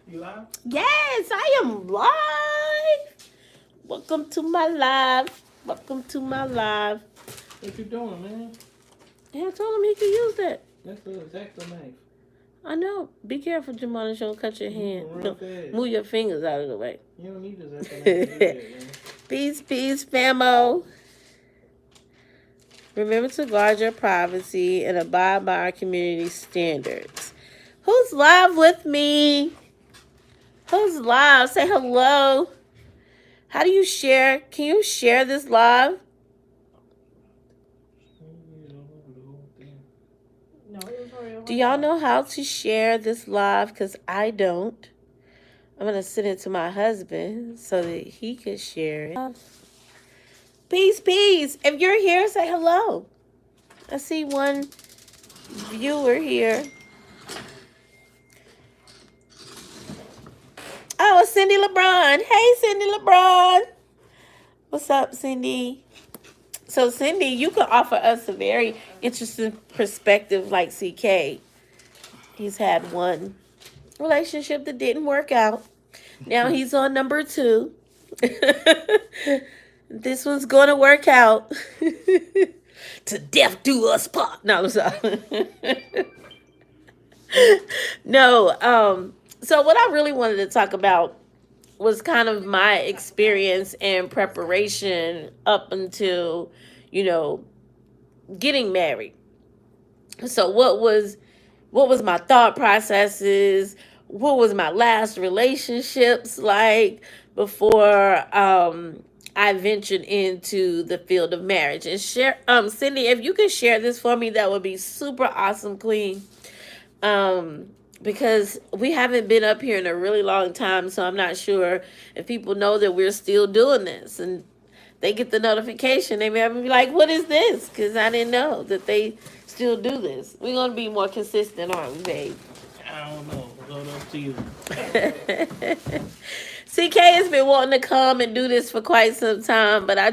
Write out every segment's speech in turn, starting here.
You live? Yes, I am live. Welcome to my live. Welcome to my live. What you doing, man? Yeah, I told him he could use that. That's the exact knife. I know. Be careful, Jamon. It's gonna cut your hand. Real No, fast. move your fingers out of the way. You don't need this exact knife to do that, man. Peace, peace, famo. Remember to guard your privacy and abide by our community standards. Who's live with me? Who's live? Say hello. How do you share? Can you share this live? Do y'all know how to share this live? Because I don't. I'm going to send it to my husband so that he can share it. Peace, peace. If you're here, say hello. I see one viewer here. Oh, it's Cindy LeBron. Hey, Cindy LeBron. What's up, Cindy? So, Cindy, you can offer us a very interesting perspective like CK. He's had one relationship that didn't work out. Now he's on number 2. This one's going to work out. To death do us part. No, I'm sorry. No, so what I really wanted to talk about was kind of my experience and preparation up until, getting married. So what was my thought processes? What was my last relationships like before I ventured into the field of marriage? And share, Cindy, if you could share this for me, that would be super awesome, Queen. Because we haven't been up here in a really long time, so I'm not sure if people know that we're still doing this. And they get the notification, they may be like, what is this? Because I didn't know that they still do this. We're going to be more consistent, aren't we, babe? I don't know. It's up to you. CK has been wanting to come and do this for quite some time, but I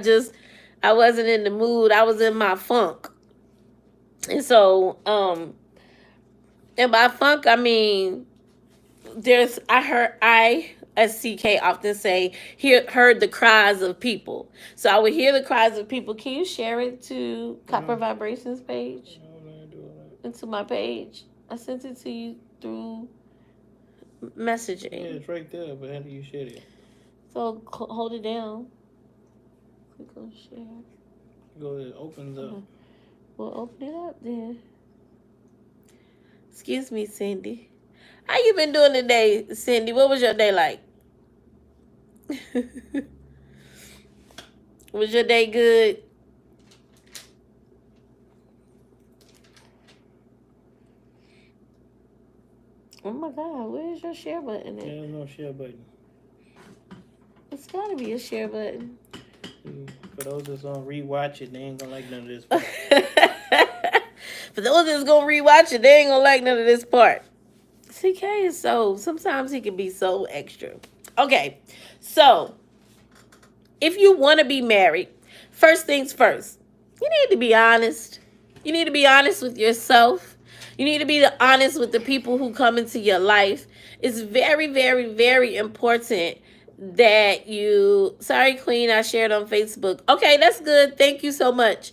wasn't in the mood. I was in my funk. And so, and by funk, I mean, I, as CK often say, heard the cries of people. So I would hear the cries of people. Can you share it to Copper Vibrations page? Into my page. I sent it to you through messaging. Yeah, it's right there, but how do you share it? So hold it down. Click on share. Go ahead, it opens up. We'll open it up then. Excuse me, Cindy. How you been doing today, Cindy? What was your day like? Was your day good? Oh my God, where's your share button at? There's no share button. It's gotta be a share button. For those that's gonna rewatch it, they ain't gonna like none of this part. For those that's gonna rewatch it, they ain't gonna like none of this part. CK is sometimes he can be so extra. Okay, so if you want to be married, first things first, you need to be honest. You need to be honest with yourself. You need to be honest with the people who come into your life. It's very, very, very important that you... Sorry, Queen, I shared on Facebook. Okay, that's good. Thank you so much.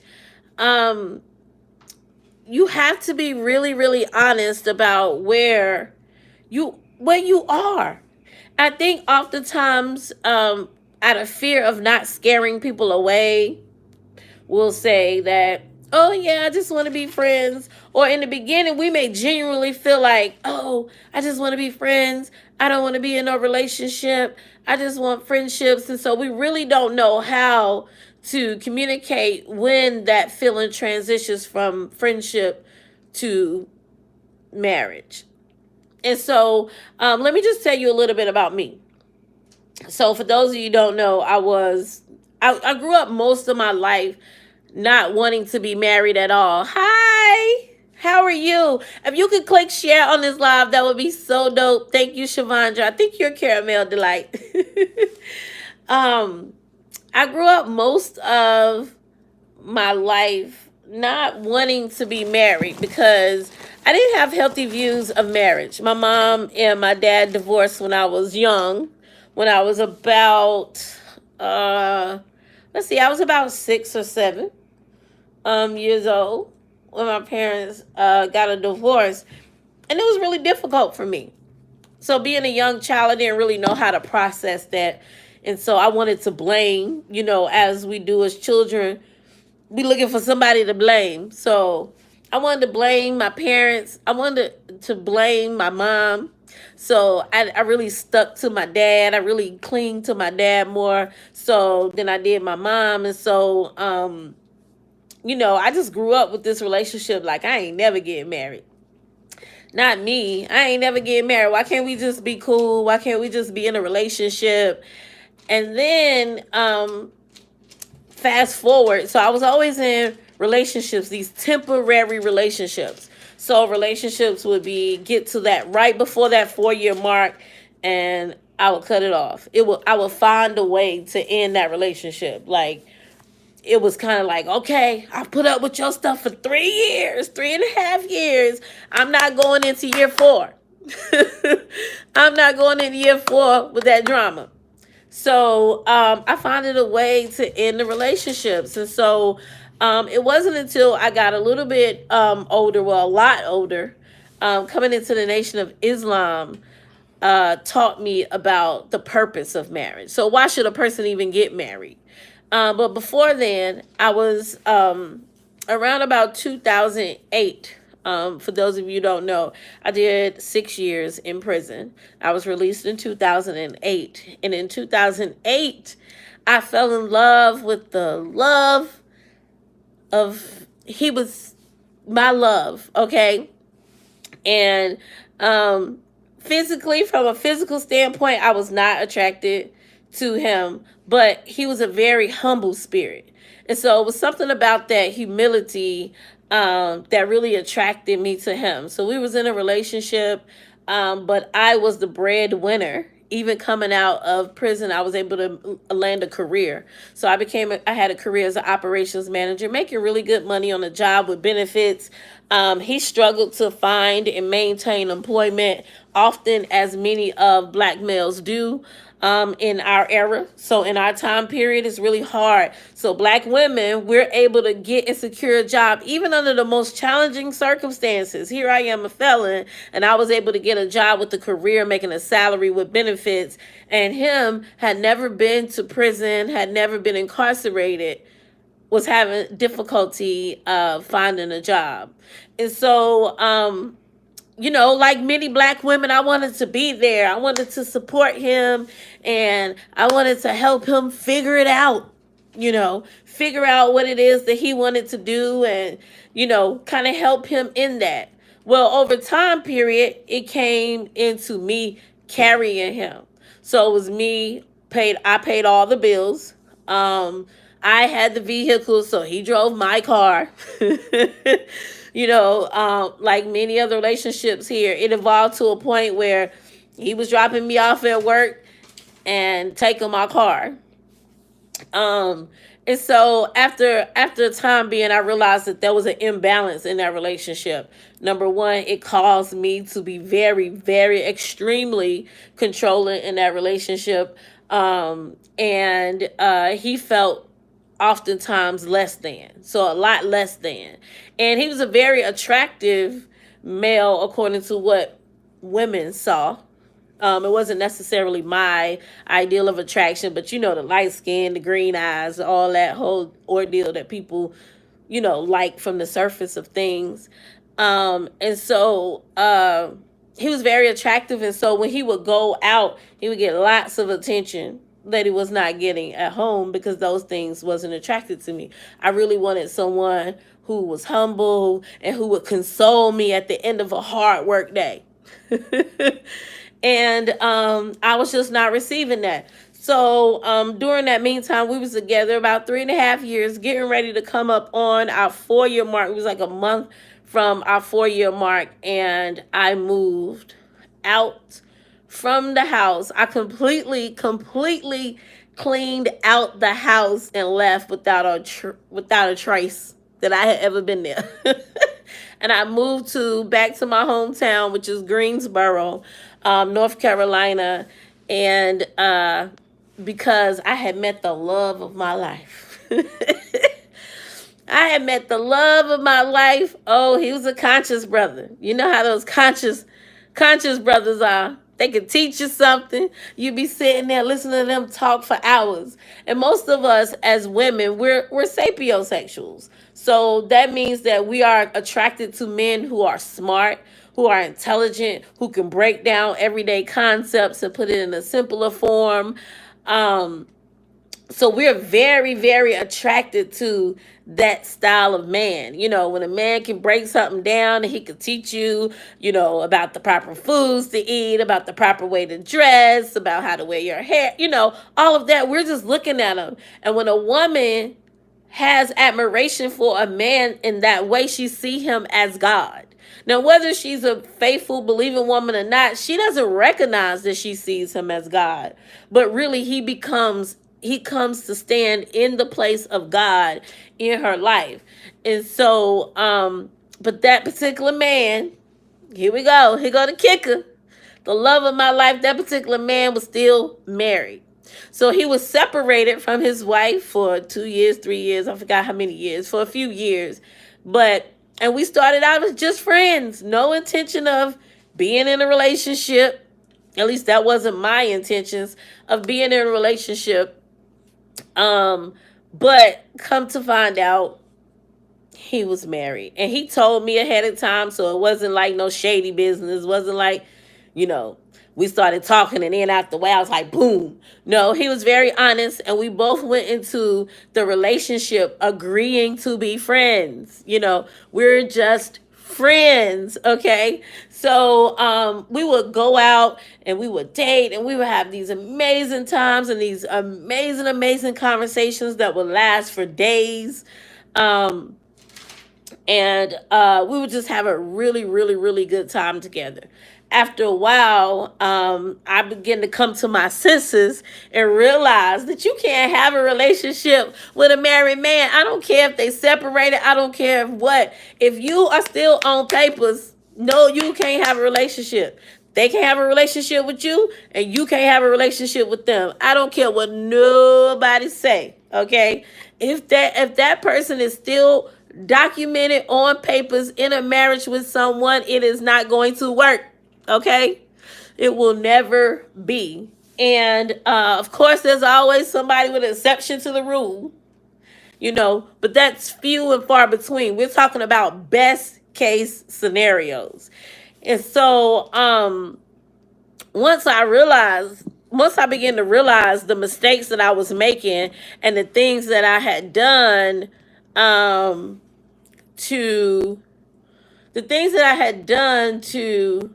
You have to be really, really honest about where you are. I think oftentimes, out of fear of not scaring people away, we'll say that, oh yeah, I just want to be friends. Or in the beginning, we may genuinely feel like, oh, I just want to be friends. I don't want to be in a relationship. I just want friendships. And so we really don't know how to communicate when that feeling transitions from friendship to marriage. And so let me just tell you a little bit about me. So for those of you who don't know, I grew up most of my life not wanting to be married at all. Hi, how are you? If you could click share on this live, that would be so dope. Thank you, Shavandra. I think you're Caramel Delight. I grew up most of my life not wanting to be married because I didn't have healthy views of marriage. My mom and my dad divorced when I was young. When I was about, let's see, I was about 6 or 7 years old when my parents got a divorce, and it was really difficult for me. So being a young child, I didn't really know how to process that, and so I wanted to blame. As we do as children, we looking for somebody to blame. So I wanted to blame my parents. I wanted to blame my mom. So I really stuck to my dad. I really clinged to my dad more so than I did my mom. And so, I just grew up with this relationship like I ain't never getting married. Not me. I ain't never getting married. Why can't we just be cool? Why can't we just be in a relationship? And then fast forward. So I was always in relationships, these temporary relationships. So relationships would be get to that right before that 4-year mark, and I would cut it off. I would find a way to end that relationship. Like it was kind of like, okay, I put up with your stuff for 3 years, 3.5 years. I'm not going into year 4. I'm not going into year 4 with that drama. So I found it a way to end the relationships. And so it wasn't until I got a little bit older, well, a lot older, coming into the Nation of Islam, taught me about the purpose of marriage. So why should a person even get married? But before then, I was around about 2008. For those of you who don't know, I did 6 years in prison. I was released in 2008. And in 2008, I fell in love with the love he was my love, okay? And physically, from a physical standpoint, I was not attracted to him, but he was a very humble spirit. And so it was something about that humility that really attracted me to him. So we was in a relationship, but I was the breadwinner. Even coming out of prison, I was able to land a career. So I had a career as an operations manager, making really good money on the job with benefits. He struggled to find and maintain employment, often as many of black males do. In our era. So in our time period, it's really hard. So black women, we're able to get and secure a job even under the most challenging circumstances. Here I am, a felon, and I was able to get a job with a career, making a salary with benefits. And him had never been to prison, had never been incarcerated, was having difficulty finding a job. And so like many black women, I wanted to be there. I wanted to support him, and I wanted to help him figure it out, figure out what it is that he wanted to do, and, kind of help him in that. Well, over time period, it came into me carrying him. So it was I paid all the bills. I had the vehicle, so he drove my car. Like many other relationships here, it evolved to a point where he was dropping me off at work and taking my car. And so after a time being, I realized that there was an imbalance in that relationship. Number one, it caused me to be very, very extremely controlling in that relationship. And he felt oftentimes less than, so a lot less than. And he was a very attractive male according to what women saw. It wasn't necessarily my ideal of attraction, but the light skin, the green eyes, all that whole ordeal that people, like from the surface of things. And so he was very attractive. And so when he would go out, he would get lots of attention that he was not getting at home because those things wasn't attracted to me. I really wanted someone who was humble and who would console me at the end of a hard work day. And I was just not receiving that. So during that meantime, we was together about 3.5 years, getting ready to come up on our 4-year mark. It was like a month from our 4-year mark, and I moved out from the house. I completely cleaned out the house and left without a trace that I had ever been there. and I moved to back to my hometown, which is Greensboro, North Carolina, and because I had met the love of my life. I had met the love of my life. Oh, he was a conscious brother. You know how those conscious brothers are. They can teach you something. You be sitting there listening to them talk for hours. And most of us as women, we're sapiosexuals. So that means that we are attracted to men who are smart, who are intelligent, who can break down everyday concepts and put it in a simpler form. So we're very, very attracted to that style of man. You know, when a man can break something down and he can teach you, you know, about the proper foods to eat, about the proper way to dress, about how to wear your hair, you know, all of that. We're just looking at him. And when a woman has admiration for a man in that way, she see him as God. Now, whether she's a faithful, believing woman or not, she doesn't recognize that she sees him as God. But really, he comes to stand in the place of God in her life. And so, but that particular man, here we go. Here go the kicker. The love of my life, that particular man was still married. So he was separated from his wife for 2 years, 3 years, I forgot how many years, for a few years. And we started out as just friends, no intention of being in a relationship. At least that wasn't my intentions of being in a relationship. But come to find out, he was married. And he told me ahead of time, so it wasn't like no shady business. It wasn't like, you know, we started talking and then after a while I was like, boom. No, he was very honest, and we both went into the relationship agreeing to be friends. You know, we're just friends, okay? So we would go out and we would date and we would have these amazing times and these amazing conversations that would last for days. And we would just have a really good time together. After a while, I began to come to my senses and realize that you can't have a relationship with a married man. I don't care if they separated. I don't care what. If you are still on papers, no, you can't have a relationship. They can't have a relationship with you, and you can't have a relationship with them. I don't care what nobody say. Okay, if that person is still documented on papers in a marriage with someone, it is not going to work. Okay, it will never be. And of course, there's always somebody with an exception to the rule, you know, but that's few and far between. We're talking about best case scenarios. And so once I began to realize the mistakes that I was making and the things that I had done to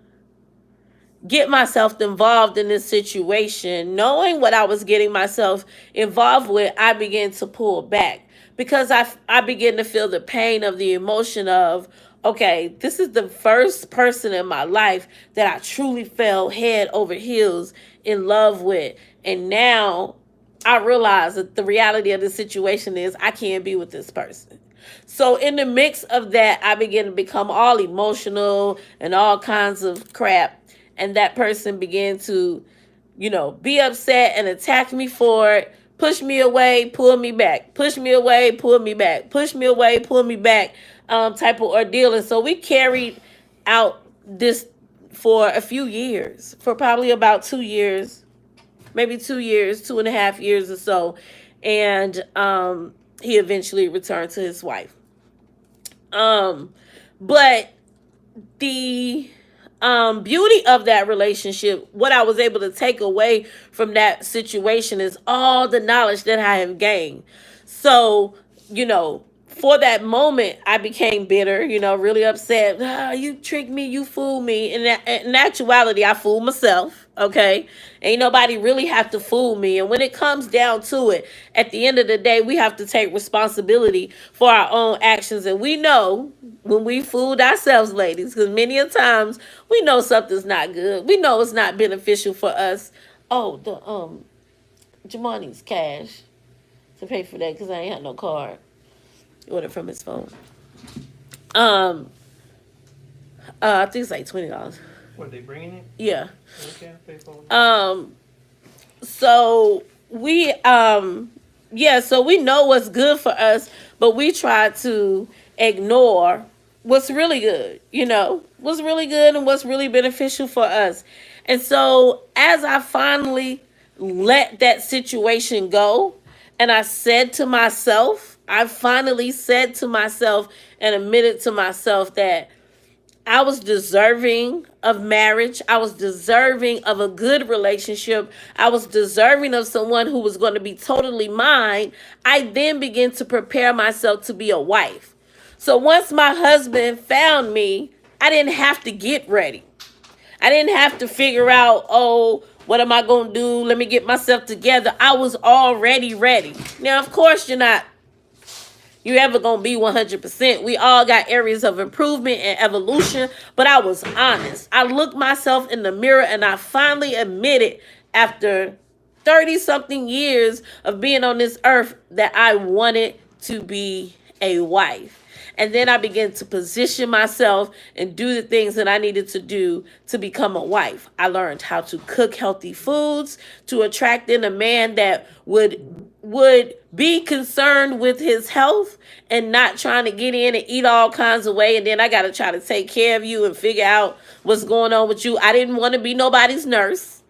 get myself involved in this situation, knowing what I was getting myself involved with, I began to pull back because I began to feel the pain of the emotion of, okay, this is the first person in my life that I truly fell head over heels in love with. And now I realize that the reality of the situation is I can't be with this person. So in the mix of that, I began to become all emotional and all kinds of crap. And that person began to, you know, be upset and attack me for it, push me away, pull me back, push me away, pull me back, push me away, pull me back, type of ordeal. And so we carried out this for a few years, for probably about 2 years, maybe 2 years, 2.5 years or so. And he eventually returned to his wife. But the beauty of that relationship, what I was able to take away from that situation is all the knowledge that I have gained. So, you know, for that moment, I became bitter, you know, really upset. You tricked me, you fooled me. In actuality, I fooled myself, okay? Ain't nobody really have to fool me. And when it comes down to it, at the end of the day, we have to take responsibility for our own actions. And we know when we fooled ourselves, ladies, because many a times we know something's not good. We know it's not beneficial for us. Oh, the Jamani's cash to pay for that because I ain't had no card. Order from his phone. I think it's like $20. What, they bringing it? Yeah. Okay, I'll pay for it. So we yeah, so we know what's good for us, but we try to ignore what's really good, what's really good and what's really beneficial for us. And so as I finally let that situation go, and I finally said to myself and admitted to myself that I was deserving of marriage. I was deserving of a good relationship. I was deserving of someone who was going to be totally mine. I then began to prepare myself to be a wife. So once my husband found me, I didn't have to get ready. I didn't have to figure out, oh, what am I going to do? Let me get myself together. I was already ready. Now, of course, you ever gonna be 100%. We all got areas of improvement and evolution, but I was honest. I looked myself in the mirror and I finally admitted, after 30 something years of being on this earth, that I wanted to be a wife. And then I began to position myself and do the things that I needed to do to become a wife. I learned how to cook healthy foods to attract in a man that would be concerned with his health and not trying to get in and eat all kinds of way. And then I got to try to take care of you and figure out what's going on with you. I didn't want to be nobody's nurse.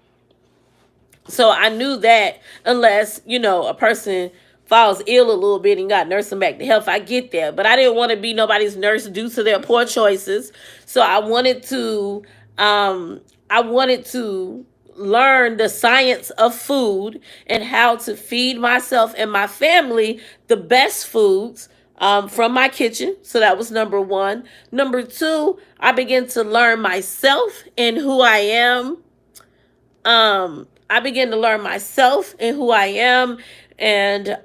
So I knew that unless, a person falls ill a little bit and got nursing back to health, I get that. But I didn't want to be nobody's nurse due to their poor choices. So I wanted to learn the science of food and how to feed myself and my family the best foods from my kitchen. So that was number one. Number two, I began to learn myself and who I am. I began to learn myself and who I am, and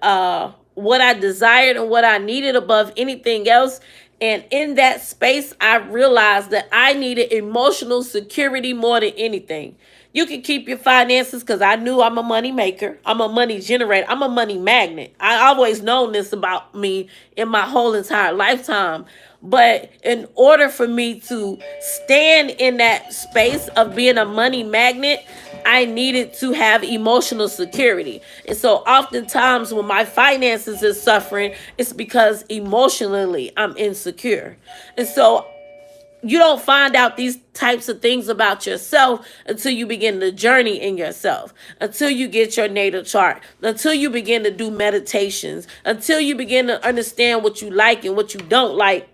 what I desired and what I needed above anything else. And in that space, I realized that I needed emotional security more than anything. You can keep your finances, because I knew I'm a money maker. I'm a money generator. I'm a money magnet. I always known this about me in my whole entire lifetime. But in order for me to stand in that space of being a money magnet, I needed to have emotional security. And so oftentimes when my finances is suffering, it's because emotionally I'm insecure. And so you don't find out these types of things about yourself until you begin the journey in yourself, until you get your natal chart, until you begin to do meditations, until you begin to understand what you like and what you don't like.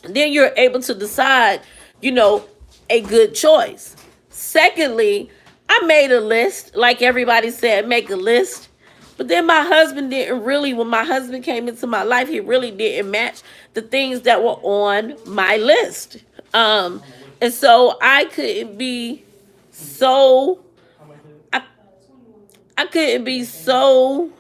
Then you're able to decide, a good choice. Secondly, I made a list. Like everybody said, make a list. But then my husband didn't really, when my husband came into my life, he really didn't match the things that were on my list. And so I couldn't be so, I, I couldn't be so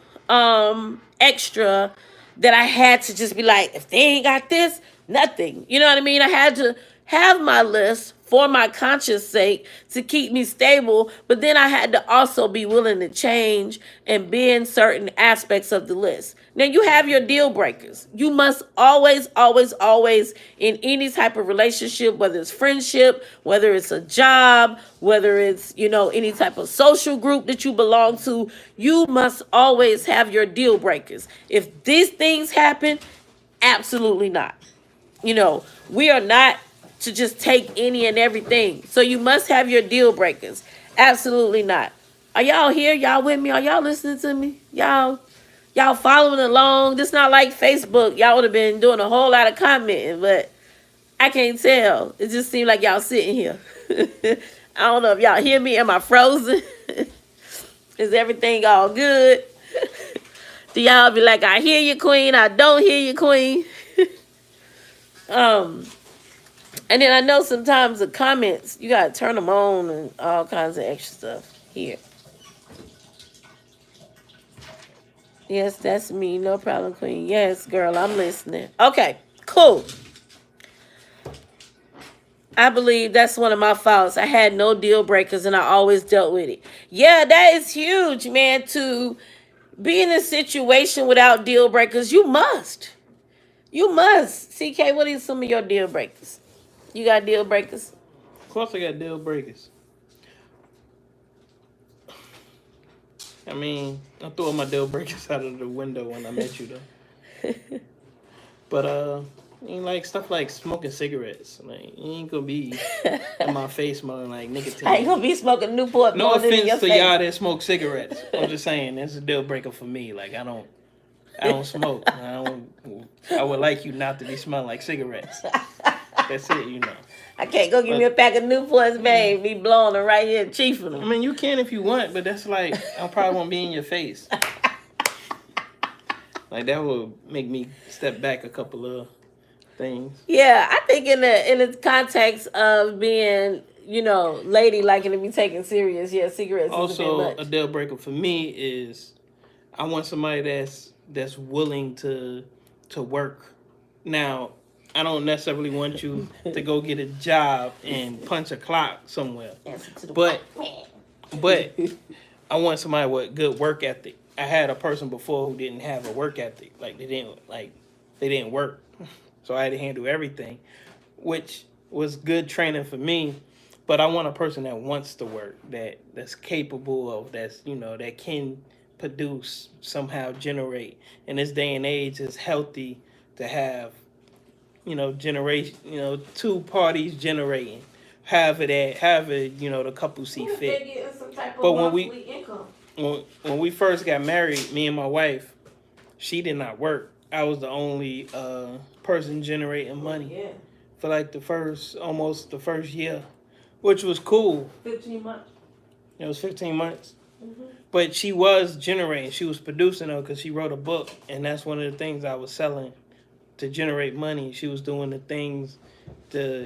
extra that I had to just be like, if they ain't got this, nothing. You know what I mean? I had to have my list for my conscience sake to keep me stable, but then I had to also be willing to change and bend certain aspects of the list. Now you have your deal breakers. You must always, always, always, in any type of relationship, whether it's friendship, whether it's a job, whether it's, any type of social group that you belong to, you must always have your deal breakers. If these things happen, absolutely not. We are not to just take any and everything. So you must have your deal breakers. Absolutely not. Are y'all here? Y'all with me? Are y'all listening to me? Y'all following along? This not like Facebook. Y'all would have been doing a whole lot of commenting, but I can't tell. It just seemed like y'all sitting here. I don't know if y'all hear me. Am I frozen? Is everything all good? Do y'all be like, I hear you, queen. I don't hear you, queen. And then I know sometimes the comments, you gotta turn them on and all kinds of extra stuff here. Yes, that's me. No problem, queen. Yes, girl, I'm listening. Okay, cool. I believe that's one of my faults. I had no deal breakers and I always dealt with it. Yeah, that is huge, man. To be in a situation without deal breakers, you must. You must. CK, what are some of your deal breakers? You got deal breakers? Of course, I got deal breakers. I mean, I threw all my deal breakers out of the window when I met you, though. But ain't like stuff like smoking cigarettes. Like you ain't gonna be in my face smelling like nicotine. I ain't gonna be smoking Newport. No blowing it in your offense to face. y'all that smoke cigarettes. I'm just saying that's a deal breaker for me. Like I don't smoke. I would like you not to be smelling like cigarettes. That's it, you know. I can't go give me a pack of Newports, babe. Be blowing them right here, chiefing them. I mean, you can if you want, but that's like I probably won't be in your face. Like that will make me step back a couple of things. Yeah, I think in the context of being, lady liking to be taken serious, yeah, cigarettes is a Also, bit a much. deal breaker for me is I want somebody that's willing to work. Now, I don't necessarily want you to go get a job and punch a clock somewhere. Answer to the But white man. but I want somebody with good work ethic. I had a person before who didn't have a work ethic. Like they didn't work. So I had to handle everything, which was good training for me. But I want a person that wants to work, that's capable of, that can produce, somehow generate. In this day and age, it's healthy to have, generation, two parties generating. Have it, the couple see fit. But when we first got married, me and my wife, she did not work. I was the only person generating money Yeah. for like almost the first year, which was cool. 15 months. It was 15 months. Mm-hmm. But she was generating. She was producing though because she wrote a book, and that's one of the things I was selling to generate money. She was doing the things.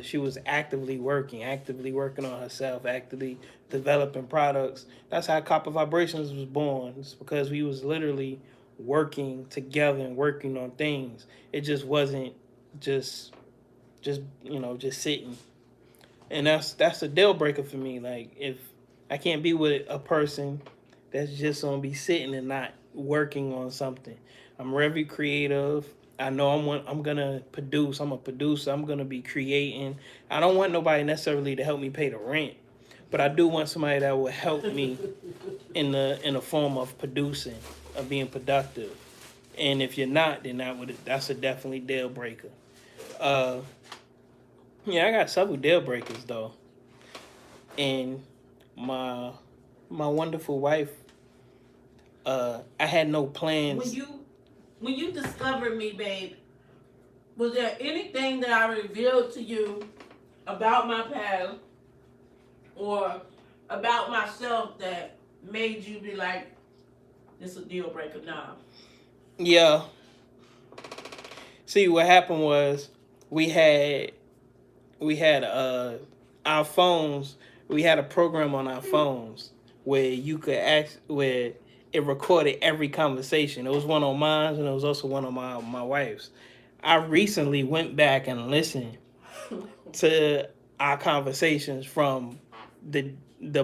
She was actively working on herself, actively developing products. That's how Copper Vibrations was born. It's because we was literally working together and working on things. It just wasn't just sitting. And that's a deal breaker for me. Like if I can't be with a person that's just gonna be sitting and not working on something. I'm very creative. I know I'm gonna produce. I'm a producer. I'm gonna be creating. I don't want nobody necessarily to help me pay the rent, but I do want somebody that will help me in the form of producing, of being productive. And if you're not, then that's a definitely deal breaker. Yeah, I got several deal breakers though, and my wonderful wife. I had no plans. When you discovered me, babe, was there anything that I revealed to you about my past or about myself that made you be like, this is a deal breaker now? Yeah. See, what happened was we had our phones. We had a program on our phones where you could where it recorded every conversation. It was one on mine and it was also one on my wife's. I recently went back and listened to our conversations from the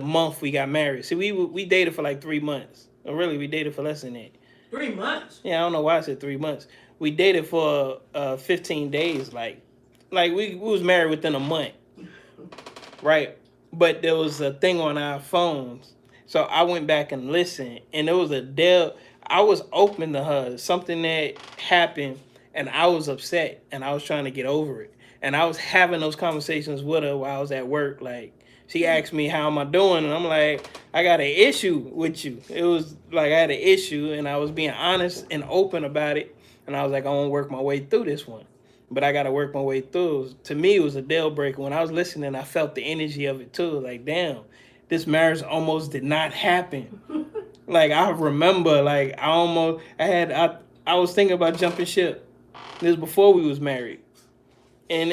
month we got married. See, we dated for like 3 months. Or really, we dated for less than that. 3 months? Yeah, I don't know why I said 3 months. We dated for 15 days. Like we was married within a month, right? But there was a thing on our phones. So I went back and listened, and there was I was open to her, something that happened, and I was upset, and I was trying to get over it. And I was having those conversations with her while I was at work. Like, she asked me, how am I doing? And I'm like, I got an issue with you. It was like I had an issue, and I was being honest and open about it. And I was like, I want to work my way through this one. But I got to work my way through. To me, it was a deal breaker. When I was listening, I felt the energy of it, too. Like, damn. This marriage almost did not happen. Like I remember, like I was thinking about jumping ship. This was before we was married, and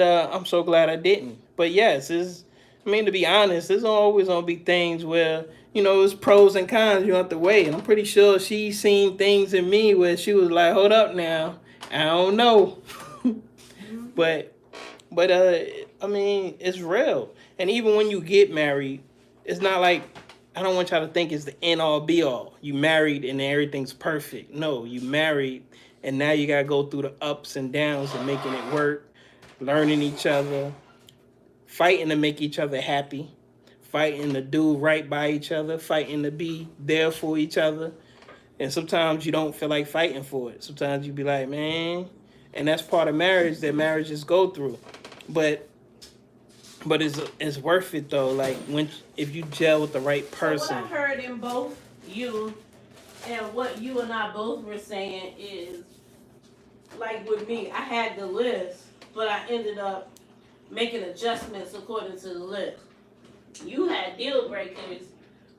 I'm so glad I didn't. But yes, to be honest, there's always gonna be things where it's pros and cons. You have to weigh, and I'm pretty sure she's seen things in me where she was like, "Hold up, now, I don't know," but it's real. And even when you get married, it's not like, I don't want y'all to think it's the end all be all. You married and everything's perfect. No, you married and now you got to go through the ups and downs and making it work, learning each other, fighting to make each other happy, fighting to do right by each other, fighting to be there for each other. And sometimes you don't feel like fighting for it. Sometimes you be like, man, and that's part of marriage that marriages go through. But it's worth it though. Like when if you gel with the right person. So what I heard in both you and what you and I both were saying is, like with me, I had the list, but I ended up making adjustments according to the list. You had deal breakers,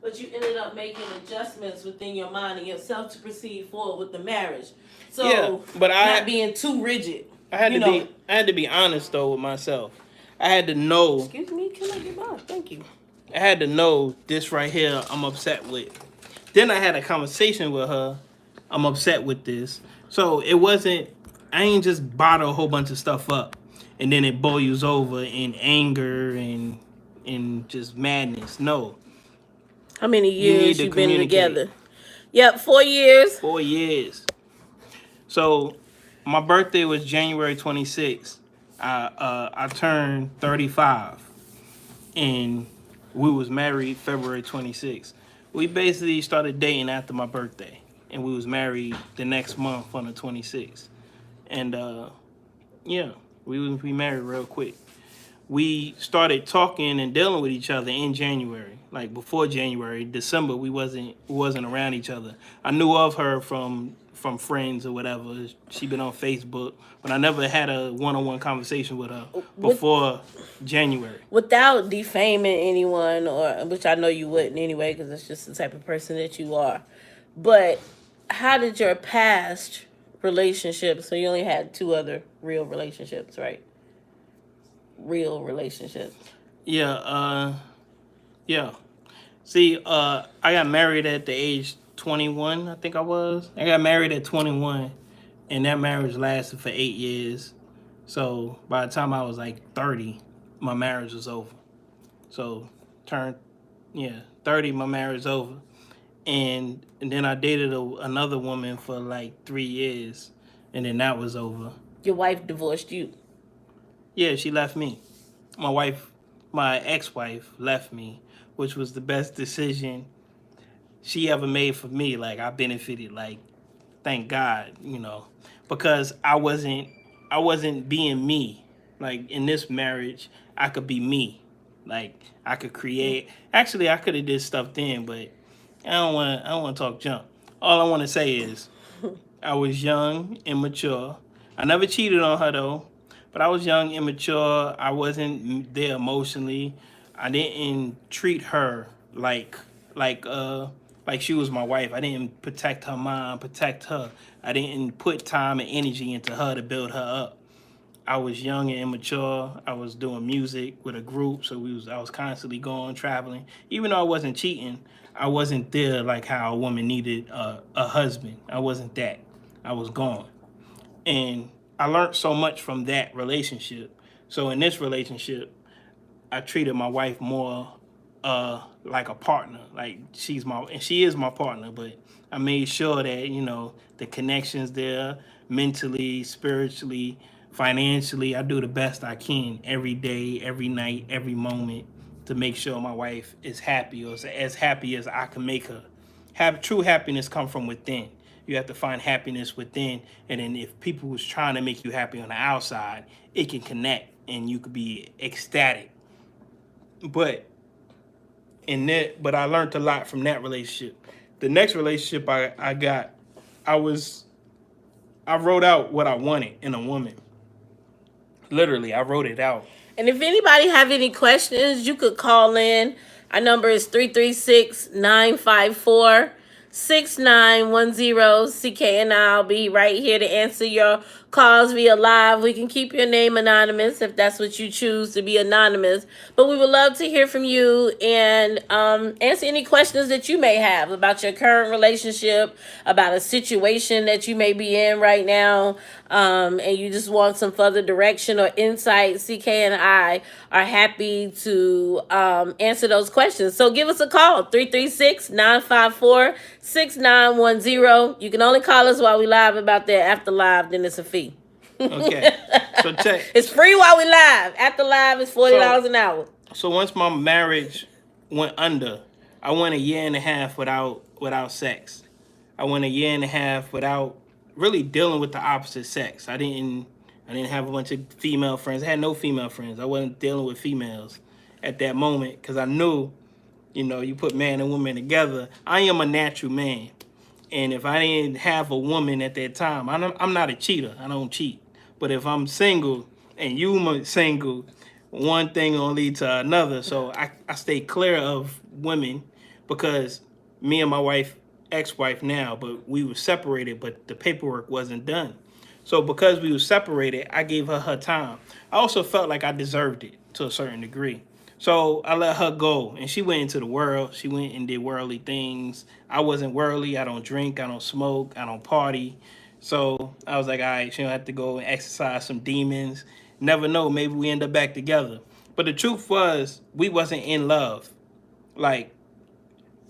but you ended up making adjustments within your mind and yourself to proceed forward with the marriage. So Yeah, but not being too rigid. I had to be honest though with myself. I had to know. Excuse me, can I get by? Thank you. I had to know this right here I'm upset with. Then I had a conversation with her. I'm upset with this. So it wasn't, I ain't just bottle a whole bunch of stuff up and then it boils over in anger and just madness. No. How many years you been communicate. together? Yep, 4 years. 4 years. So my birthday was January 26th. I turned 35 and we was married February 26th. We basically started dating after my birthday and we was married the next month on the 26th. And yeah, we married real quick. We started talking and dealing with each other in January. Like before January, December, we wasn't around each other. I knew of her from friends or whatever. She been on Facebook, but I never had a one-on-one conversation with her before January. Without defaming anyone, or which I know you wouldn't anyway, because it's just the type of person that you are. But how did your past relationships? So you only had 2 other real relationships, right? Real relationships. Yeah. Yeah. See, I got married at the age 21, I think I was. I got married at 21, and that marriage lasted for 8 years. So by the time I was like 30, my marriage was over. So turned, 30, my marriage was over. And then I dated another woman for like 3 years, and then that was over. Your wife divorced you. Yeah, she left me. My ex-wife left me, which was the best decision she ever made for me. Like I benefited, like thank God, because I wasn't being me. Like in this marriage, I could be me. Like I could create. Actually, I could have did stuff then, but I don't want to talk junk. All I want to say is I was young, immature. I never cheated on her though, but I was young, immature. I wasn't there emotionally. I didn't treat her like she was my wife. I didn't protect her mind, protect her. I didn't put time and energy into her to build her up. I was young and immature. I was doing music with a group, so I was constantly going, traveling. Even though I wasn't cheating, I wasn't there like how a woman needed a husband. I wasn't that. I was gone. And I learned so much from that relationship. So in this relationship, I treated my wife more like a partner. Like she is my partner, but I made sure that, the connection's there mentally, spiritually, financially. I do the best I can every day, every night, every moment to make sure my wife is happy or as happy as I can make her. True happiness come from within. You have to find happiness within, and then if people was trying to make you happy on the outside, it can connect and you could be ecstatic. But I learned a lot from that relationship. The next relationship I got, I wrote out what I wanted in a woman. Literally, I wrote it out. And if anybody have any questions, you could call in. Our number is 336-954-6910. CK and I'll be right here to answer your calls via live. We can keep your name anonymous if that's what you choose to be anonymous. But we would love to hear from you and answer any questions that you may have about your current relationship, about a situation that you may be in right now, and you just want some further direction or insight. CK and I are happy to answer those questions. So give us a call, 336-954-6910. You can only call us while we live. About that after live, then it's a fee. Okay. So check. It's free while we live. After live, it's $40 an hour. So once my marriage went under, I went a year and a half without sex. I went a year and a half without really dealing with the opposite sex. I didn't have a bunch of female friends. I had no female friends. I wasn't dealing with females at that moment because I knew, you put man and woman together. I am a natural man. And if I didn't have a woman at that time, I'm not a cheater. I don't cheat. But if I'm single and you single, one thing gonna lead to another. So I stay clear of women because me and my wife, ex-wife now, but we were separated, but the paperwork wasn't done. So because we were separated, I gave her time. I also felt like I deserved it to a certain degree. So I let her go, and she went into the world. She went and did worldly things. I wasn't worldly. I don't drink. I don't smoke. I don't party. So I was like, all right, she don't have to go and exercise some demons. Never know, maybe we end up back together. But the truth was, we wasn't in love. Like,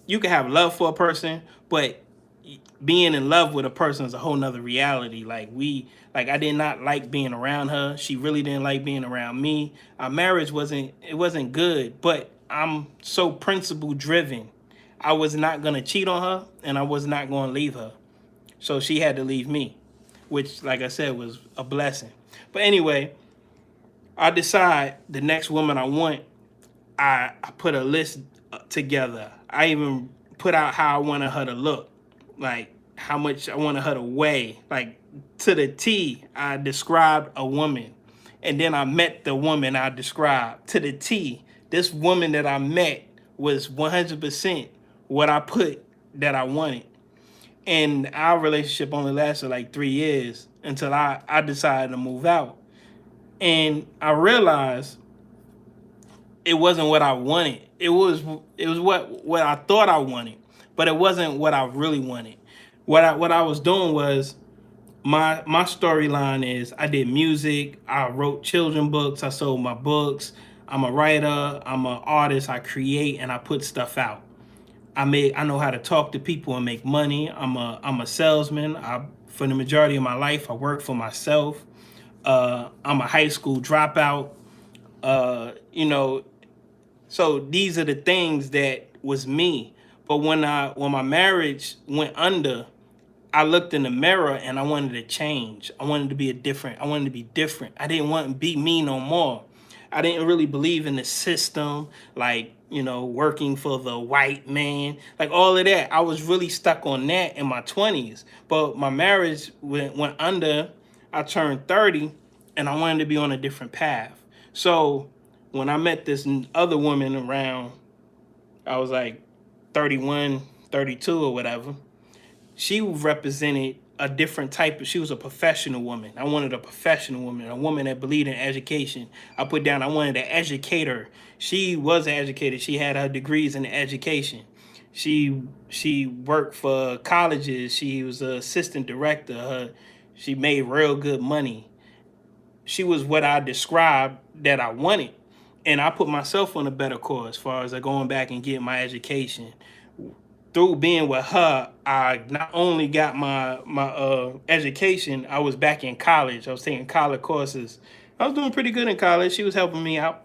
you can have love for a person, but being in love with a person is a whole nother reality. Like I did not like being around her. She really didn't like being around me. Our marriage wasn't good, but I'm so principle driven. I was not gonna cheat on her and I was not gonna leave her. So she had to leave me, which, like I said, was a blessing. But anyway, I decide the next woman I want, I put a list together. I even put out how I wanted her to look, like how much I wanted her to weigh, like to the T. I described a woman, and then I met the woman I described to the T. This woman that I met was 100% what I put that I wanted. And our relationship only lasted like 3 years until I decided to move out. And I realized it wasn't what I wanted. It was what I thought I wanted, but it wasn't what I really wanted. What I was doing was my storyline is I did music, I wrote children books, I sold my books, I'm a writer, I'm an artist, I create and I put stuff out. I know how to talk to people and make money. I'm a salesman. For the majority of my life, I work for myself. I'm a high school dropout. So these are the things that was me. But when my marriage went under, I looked in the mirror and I wanted to change. I wanted to be different. I didn't want to be me no more. I didn't really believe in the system, like, working for the white man, like all of that. I was really stuck on that in my 20s. But my marriage went under. I turned 30 and I wanted to be on a different path. So when I met this other woman around, I was like 31, 32 or whatever, she represented a different type of, she was a professional woman. I wanted a professional woman, a woman that believed in education. I put down, I wanted an educator. She was an educator. She had her degrees in education. She worked for colleges. She was an assistant director. She made real good money. She was what I described that I wanted. And I put myself on a better course as far as going back and getting my education. Through being with her, I not only got my education, I was back in college. I was taking college courses. I was doing pretty good in college. She was helping me out.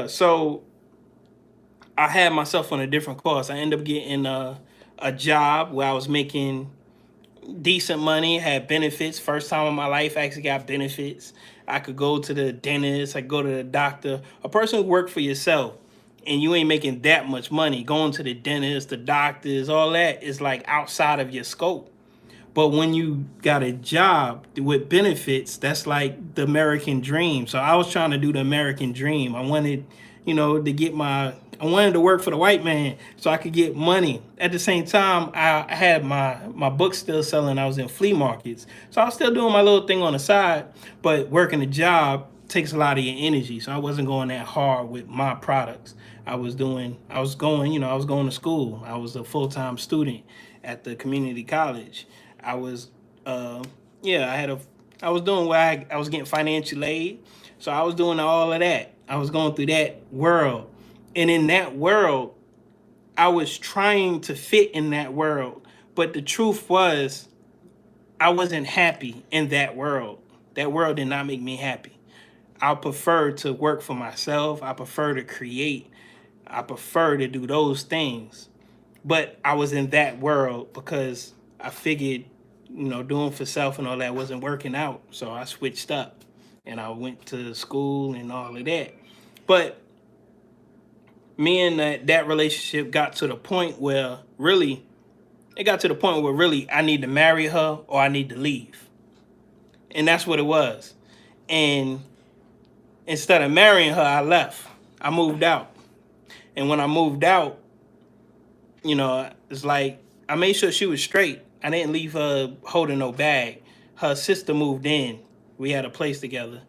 So I had myself on a different course. I ended up getting a job where I was making decent money, had benefits. First time in my life, I actually got benefits. I could go to the dentist, I could go to the doctor. A person who worked for yourself and you ain't making that much money, going to the dentist, the doctors, all that is like outside of your scope. But when you got a job with benefits, that's like the American dream. So I was trying to do the American dream. I wanted, I wanted to work for the white man so I could get money. At the same time, I had my books still selling. I was in flea markets. So I was still doing my little thing on the side, but working a job takes a lot of your energy. So I wasn't going that hard with my products. I was going to school. I was a full-time student at the community college. I was, I was doing I was getting financial aid. So I was doing all of that. I was going through that world. And in that world, I was trying to fit in that world. But the truth was, I wasn't happy in that world. That world did not make me happy. I prefer to work for myself. I prefer to create. I prefer to do those things. But I was in that world because I figured, doing for self and all that wasn't working out. So I switched up and I went to school and all of that. But me and that relationship got to the point where really, it got to the point where really I need to marry her or I need to leave. And that's what it was. And instead of marrying her, I left. I moved out. And when I moved out, it's like I made sure she was straight. I didn't leave her holding no bag. Her sister moved in. We had a place together,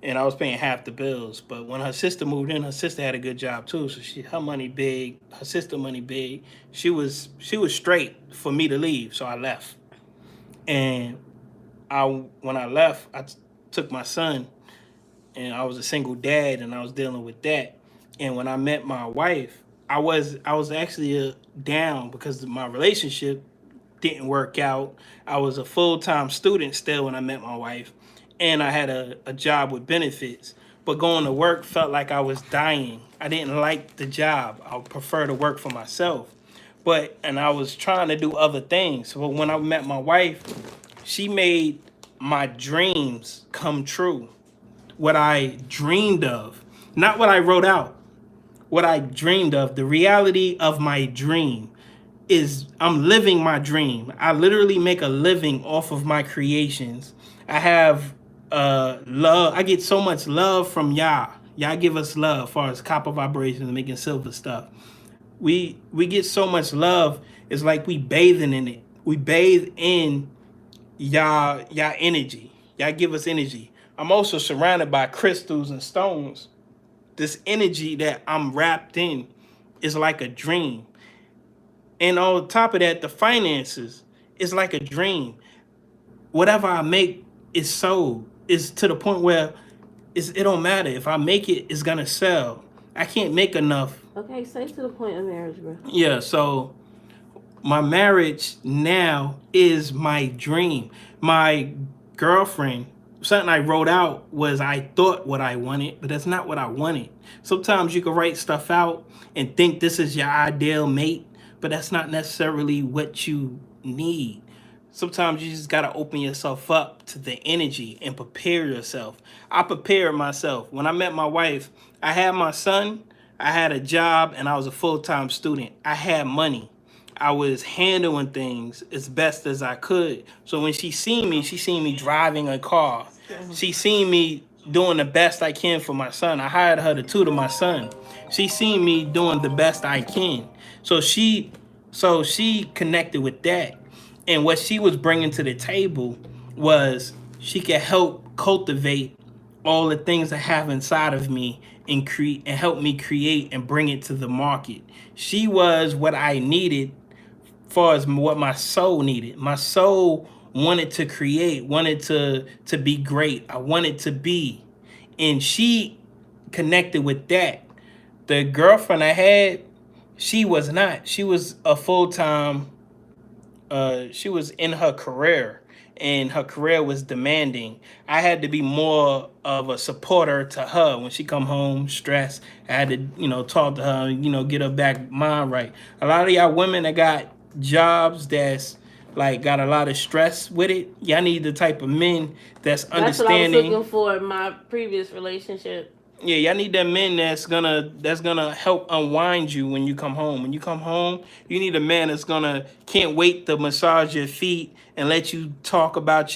and I was paying half the bills. But when her sister moved in, her sister had a good job too. So her money big, her sister money big. She was straight for me to leave. So I left. And when I left, I took my son, and I was a single dad, and I was dealing with that. And when I met my wife, I was actually down because my relationship didn't work out. I was a full-time student still when I met my wife, and I had a job with benefits. But going to work felt like I was dying. I didn't like the job. I would prefer to work for myself. And I was trying to do other things. But when I met my wife, she made my dreams come true. What I dreamed of, not what I wrote out, what I dreamed of, the reality of my dream is I'm living my dream. I literally make a living off of my creations. I have love. I get so much love from y'all. Y'all give us love as far as copper vibrations and making silver stuff. We get so much love. It's like we bathing in it. We bathe in y'all energy. Y'all give us energy. I'm also surrounded by crystals and stones. This energy that I'm wrapped in is like a dream. And on top of that, the finances is like a dream. Whatever I make is sold. It's to the point where it don't matter. If I make it, it's gonna sell. I can't make enough. Okay, say to the point of marriage, bro. Yeah, so my marriage now is my dream. My girlfriend, something I wrote out was I thought what I wanted, but that's not what I wanted. Sometimes you can write stuff out and think this is your ideal mate, but that's not necessarily what you need. Sometimes you just got to open yourself up to the energy and prepare yourself. I prepared myself. When I met my wife, I had my son, I had a job, and I was a full-time student. I had money. I was handling things as best as I could. So when she seen me driving a car. She seen me doing the best I can for my son. I hired her to tutor my son. She seen me doing the best I can. So she connected with that. And what she was bringing to the table was she could help cultivate all the things I have inside of me and help me create and bring it to the market. She was what I needed as far as what my soul needed. My soul wanted to create, wanted to be great. I wanted to be. And she connected with that. The girlfriend I had, she was not. She was a full-time, she was in her career, and her career was demanding. I had to be more of a supporter to her when she come home stressed. I had to, talk to her, get her back mind right. A lot of y'all women that got jobs that's like got a lot of stress with it, y'all need the type of men that's understanding. That's what I was looking for in my previous relationship. Yeah, y'all need that men that's gonna help unwind you when you come home. When you come home, you need a man that's can't wait to massage your feet and let you talk about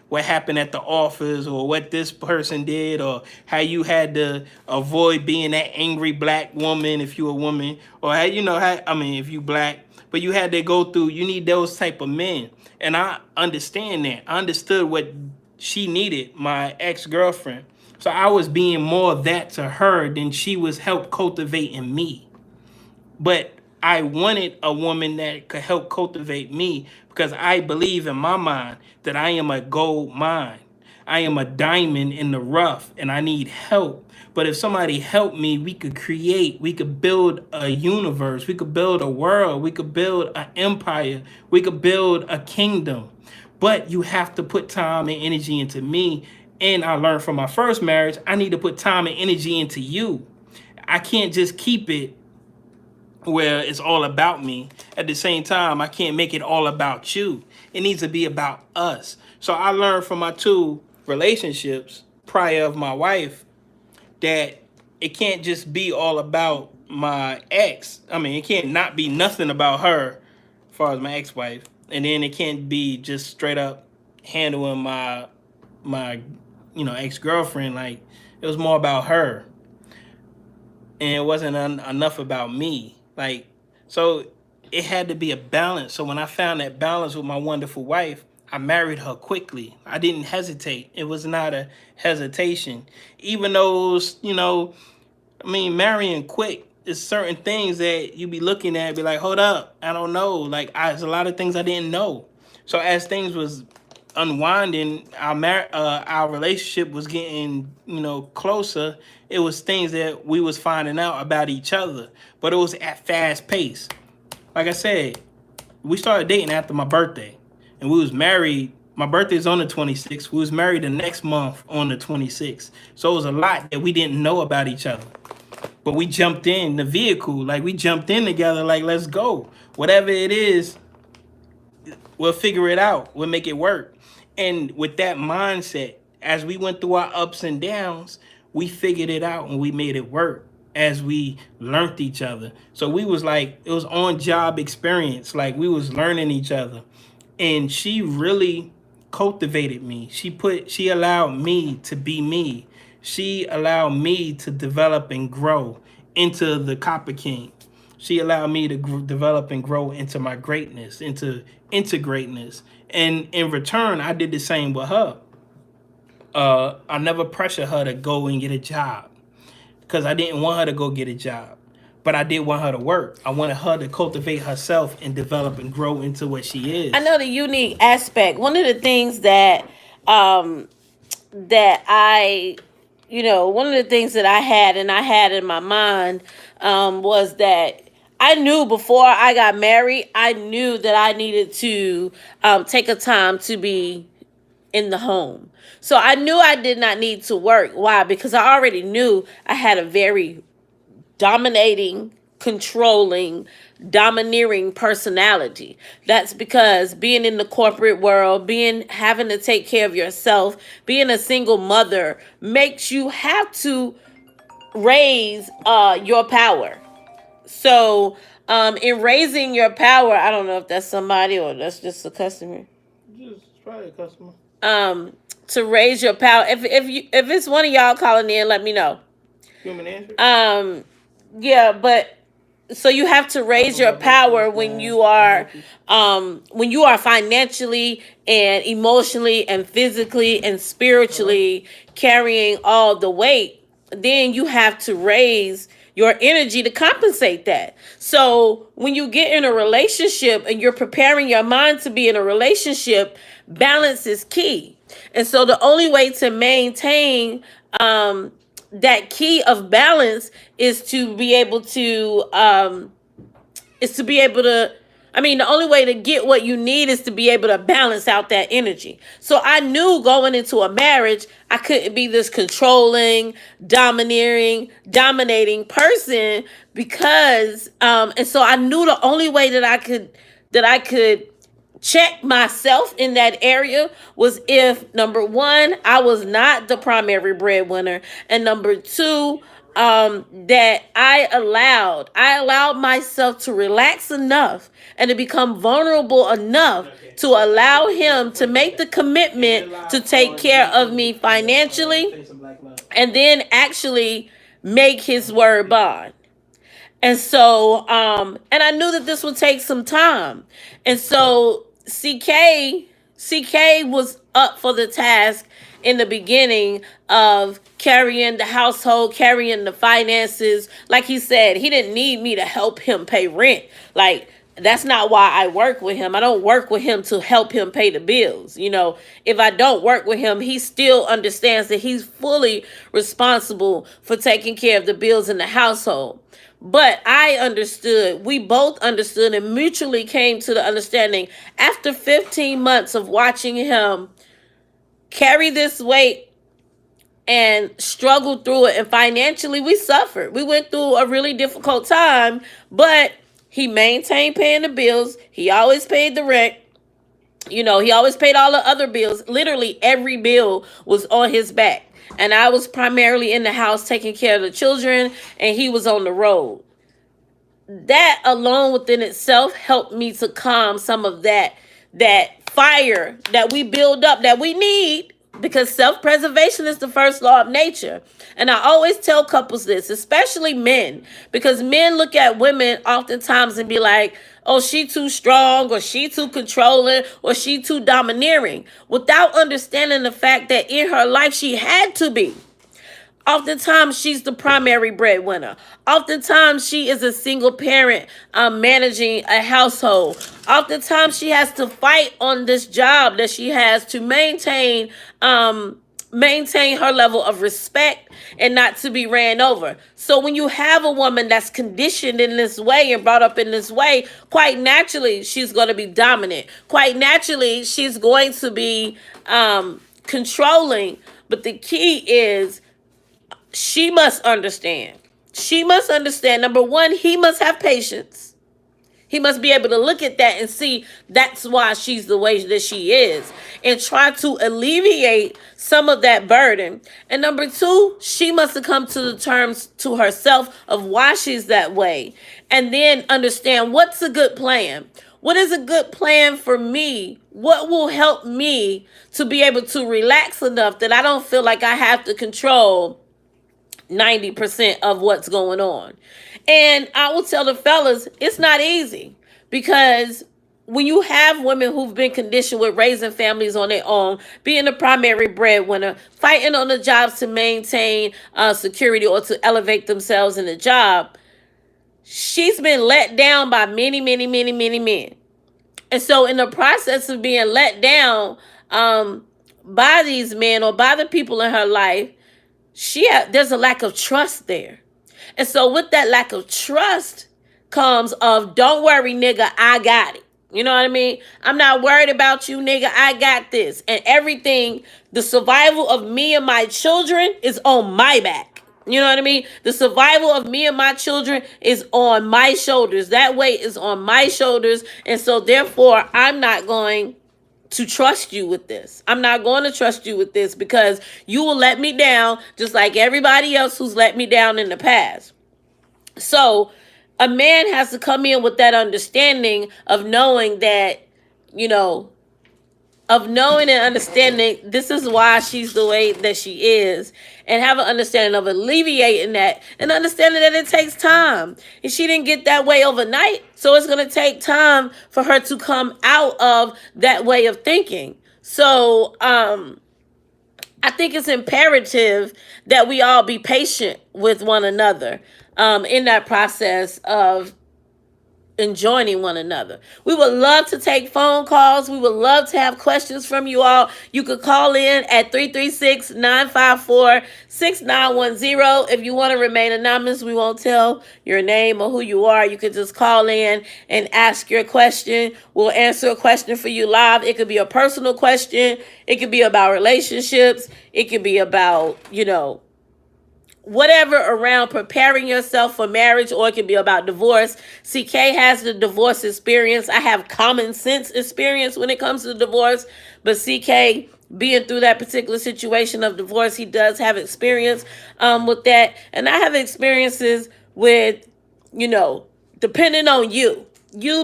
what happened at the office or what this person did or how you had to avoid being that angry black woman if you're a woman, or if you black, but you had to go through. You need those type of men, and I understand that. I understood what she needed, my ex-girlfriend. So I was being more of that to her than she was help cultivating me. But I wanted a woman that could help cultivate me because I believe in my mind that I am a gold mine. I am a diamond in the rough and I need help. But if somebody helped me, we could create, we could build a universe, we could build a world, we could build an empire, we could build a kingdom. but you have to put time and energy into me. And I learned from my first marriage, I need to put time and energy into you. I can't just keep it where it's all about me. At the same time, I can't make it all about you. It needs to be about us. So I learned from my two relationships prior of my wife that it can't just be all about my ex. I mean, it can't not be nothing about her as far as my ex-wife. And then it can't be just straight up handling my ex-girlfriend. Like, it was more about her. And it wasn't enough about me. Like, so it had to be a balance. So when I found that balance with my wonderful wife, I married her quickly. I didn't hesitate. It was not a hesitation. Even those, marrying quick is certain things that you be looking at, be like, hold up, I don't know. Like, there's a lot of things I didn't know. So as things was unwinding, our relationship was getting closer. It was things that we was finding out about each other, but it was at fast pace. Like I said, we started dating after my birthday, and we was married. My birthday is on the 26th. We was married the next month on the 26th. So it was a lot that we didn't know about each other. But we jumped in the vehicle, like we jumped in together, like let's go. Whatever it is, we'll figure it out. We'll make it work. And with that mindset, as we went through our ups and downs, we figured it out and we made it work as we learned each other. So we was like, it was on job experience. Like we was learning each other. And she really cultivated me. She allowed me to be me. She allowed me to develop and grow into the Copper King. She allowed me to develop and grow into my greatness, into greatness. And in return, I did the same with her. I never pressured her to go and get a job because I didn't want her to go get a job. But I did want her to work. I wanted her to cultivate herself and develop and grow into what she is. I know the unique aspect. One of the things that that I, one of the things that I had in my mind was that I knew before I got married, I knew that I needed to take a time to be in the home. So I knew I did not need to work. Why? Because I already knew I had a very dominating, controlling, domineering personality. That's because being in the corporate world, having to take care of yourself, being a single mother makes you have to raise your power. So in raising your power, I don't know if that's somebody or that's just a customer. Just probably a customer. To raise your power. If it's one of y'all calling in, let me know. Human answer. Yeah, but so you have to raise your power when you are financially and emotionally and physically and spiritually carrying all the weight. Then you have to raise your energy to compensate that. So when you get in a relationship and you're preparing your mind to be in a relationship, balance is key. And so the only way to maintain that key of balance is to be able to the only way to get what you need is to be able to balance out that energy. So I knew going into a marriage, I couldn't be this controlling, domineering, dominating person because and so I knew the only way that I could check myself in that area was if, number one, I was not the primary breadwinner, and number two, that I allowed myself to relax enough and to become vulnerable enough to allow him to make the commitment to take care of me financially and then actually make his word bond. And so, and I knew that this would take some time. And so CK was up for the task in the beginning of carrying the household, carrying the finances. Like he said, he didn't need me to help him pay rent. Like, that's not why I work with him. I don't work with him to help him pay the bills. If I don't work with him, he still understands that he's fully responsible for taking care of the bills in the household. But I understood, we both understood and mutually came to the understanding after 15 months of watching him carry this weight and struggle through it. And financially, we suffered. We went through a really difficult time, but he maintained paying the bills. He always paid the rent. You know, he always paid all the other bills. Literally every bill was on his back. And I was primarily in the house taking care of the children, and he was on the road. That alone within itself helped me to calm some of that fire that we build up that we need, because self-preservation is the first law of nature. And I always tell couples this, especially men, because men look at women oftentimes and be like, oh, she too strong, or she too controlling, or she too domineering, without understanding the fact that in her life she had to be. Oftentimes, she's the primary breadwinner. Oftentimes, she is a single parent managing a household. Oftentimes, she has to fight on this job that she has to maintain her level of respect and not to be ran over. So when you have a woman that's conditioned in this way and brought up in this way, quite naturally, she's going to be dominant. Quite naturally, she's going to be controlling. But the key is, she must understand. She must understand. Number one, he must have patience. He must be able to look at that and see that's why she's the way that she is, and try to alleviate some of that burden. And number two, she must have come to the terms to herself of why she's that way, and then understand what's a good plan. What is a good plan for me? What will help me to be able to relax enough that I don't feel like I have to control 90% of what's going on. And I will tell the fellas, it's not easy, because when you have women who've been conditioned with raising families on their own, being the primary breadwinner, fighting on the jobs to maintain security or to elevate themselves in the job, she's been let down by many, many, many, many men. And so in the process of being let down by these men or by the people in her life, there's a lack of trust there. And so with that lack of trust comes of, don't worry, nigga, I got it. You know what I mean? I'm not worried about you, nigga. I got this. And everything, the survival of me and my children is on my back. You know what I mean? The survival of me and my children is on my shoulders. That weight is on my shoulders. And so therefore, I'm not going to trust you with this. I'm not going to trust you with this, because you will let me down just like everybody else who's let me down in the past. So a man has to come in with that understanding of knowing that, of knowing and understanding this is why she's the way that she is, and have an understanding of alleviating that, and understanding that it takes time. And she didn't get that way overnight, so it's going to take time for her to come out of that way of thinking. So I think it's imperative that we all be patient with one another in that process of and joining one another. We would love to take phone calls. We would love to have questions from you all. You could call in at 336-954-6910. If you want to remain anonymous, we won't tell your name or who you are. You could just call in and ask your question. We'll answer a question for you live. It could be a personal question. It could be about relationships. It could be about, whatever around preparing yourself for marriage, or it can be about divorce. CK has the divorce experience. I have common sense experience when it comes to divorce, but CK, being through that particular situation of divorce, he does have experience with that. And I have experiences with, depending on you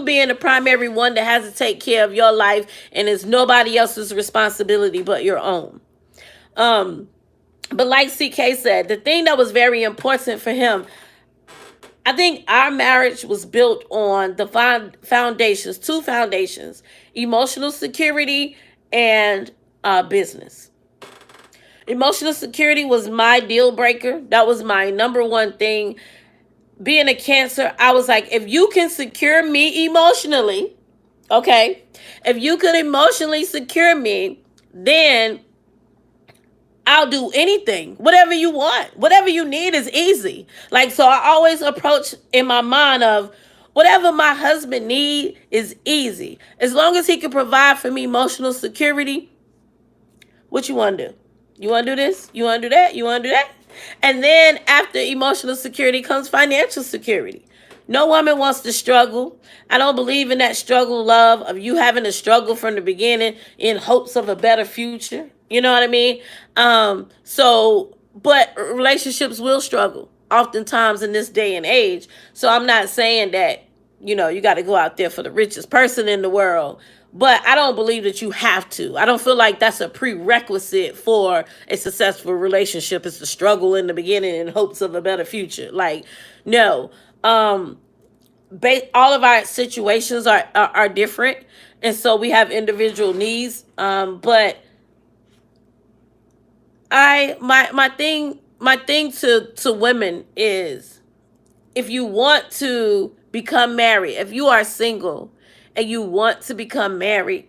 being the primary one that has to take care of your life, and it's nobody else's responsibility but your own. But like CK said, the thing that was very important for him, I think our marriage was built on the foundations, two foundations: emotional security and business. Emotional security was my deal breaker. That was my number one thing. Being a Cancer, I was like, if you can secure me emotionally, okay, if you could emotionally secure me, then I'll do anything. Whatever you want. Whatever you need is easy. Like, so I always approach in my mind of whatever my husband need is easy. As long as he can provide for me emotional security, what you want to do? You want to do this? You want to do that? You want to do that? And then after emotional security comes financial security. No woman wants to struggle. I don't believe in that struggle love of you having to struggle from the beginning in hopes of a better future. You know what I mean? But relationships will struggle oftentimes in this day and age. So I'm not saying that, you got to go out there for the richest person in the world. But I don't believe that you have to. I don't feel like that's a prerequisite for a successful relationship. It's the struggle in the beginning in hopes of a better future. Like, no. All of our situations are different. And so we have individual needs. But my thing to women is, if you want to become married, if you are single and you want to become married,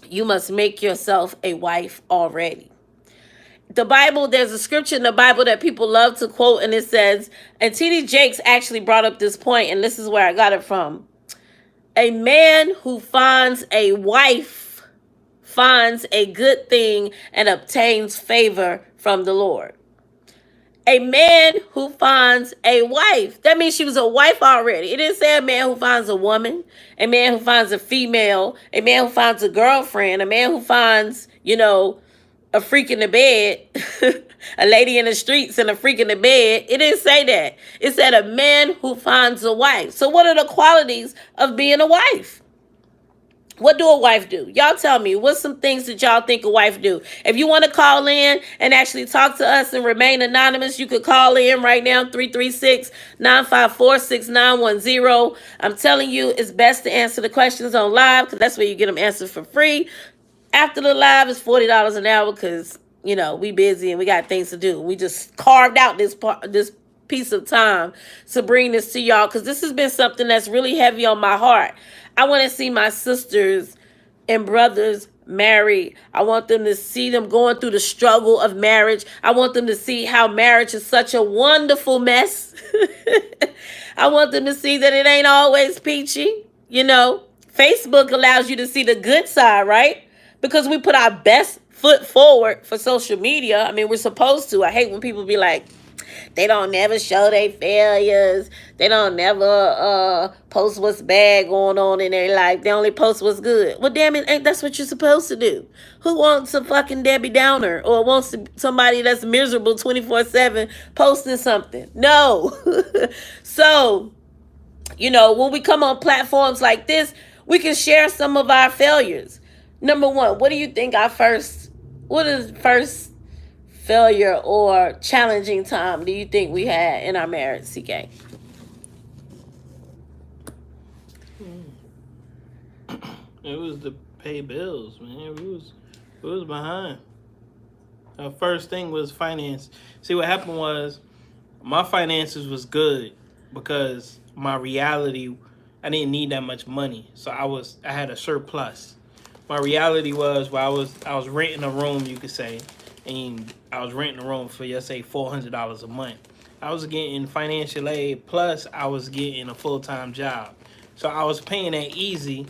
you must make yourself a wife already. The Bible, there's a scripture in the Bible that people love to quote, and it says, and T.D. Jakes actually brought up this point, and this is where I got it from. A man who finds a wife finds a good thing and obtains favor from the Lord. A man who finds a wife. That means she was a wife already. It didn't say a man who finds a woman, a man who finds a female, a man who finds a girlfriend, a man who finds, a freak in the bed, a lady in the streets and a freak in the bed. It didn't say that. It said a man who finds a wife. So what are the qualities of being a wife? What do a wife do? Y'all tell me, what's some things that y'all think a wife do? If you want to call in and actually talk to us and remain anonymous, you could call in right now, 336-954-6910. I'm telling you, it's best to answer the questions on live because that's where you get them answered for free. After the live, it's $40 an hour because, we busy and we got things to do. We just carved out this piece of time to bring this to y'all because this has been something that's really heavy on my heart. I want to see my sisters and brothers married. I want them to see them going through the struggle of marriage. I want them to see how marriage is such a wonderful mess. I want them to see that it ain't always peachy. Facebook allows you to see the good side, right? Because we put our best foot forward for social media. I mean, we're supposed to. I hate when people be like, they don't never show their failures. They don't never post what's bad going on in their life. They only post what's good. Well, damn it, ain't that's what you're supposed to do? Who wants a fucking Debbie Downer or wants somebody that's miserable 24/7 posting something? No. So, when we come on platforms like this, we can share some of our failures. Number one, what do you think what is first failure or challenging time do you think we had in our marriage, CK? It was to pay bills, man. We was behind. The first thing was finance. See, what happened was my finances was good because my reality, I didn't need that much money, so I had a surplus. My reality was, I was renting a room, you could say, and I was renting a room for, let's say, $400 a month. I was getting financial aid, plus I was getting a full-time job. So I was paying that easy,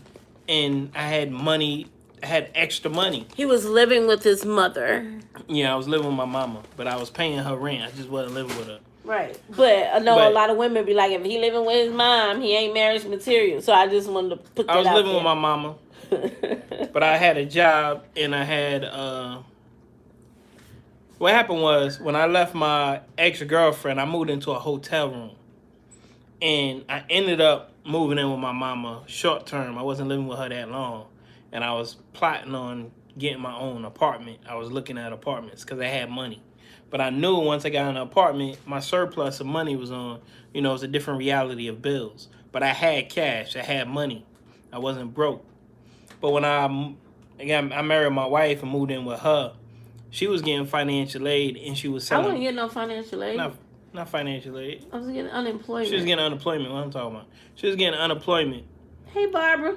and I had money, I had extra money. He was living with his mother. Yeah, I was living with my mama, but I was paying her rent. I just wasn't living with her. Right. But I know a lot of women be like, if he living with his mom, he ain't marriage material. So I just wanted to put that out there. I was living with my mama. But I had a job, and I had what happened was, when I left my ex-girlfriend, I moved into a hotel room, and I ended up moving in with my mama short term. I wasn't living with her that long, and I was plotting on getting my own apartment. I was looking at apartments because I had money, but I knew once I got an apartment, my surplus of money was on, it was a different reality of bills. But I had cash, I had money, I wasn't broke. But when I married my wife and moved in with her, she was getting financial aid, and she was selling. I wasn't getting no financial aid. Not financial aid. I was getting unemployment. She was getting unemployment. What I'm talking about. She was getting unemployment. Hey, Barbara.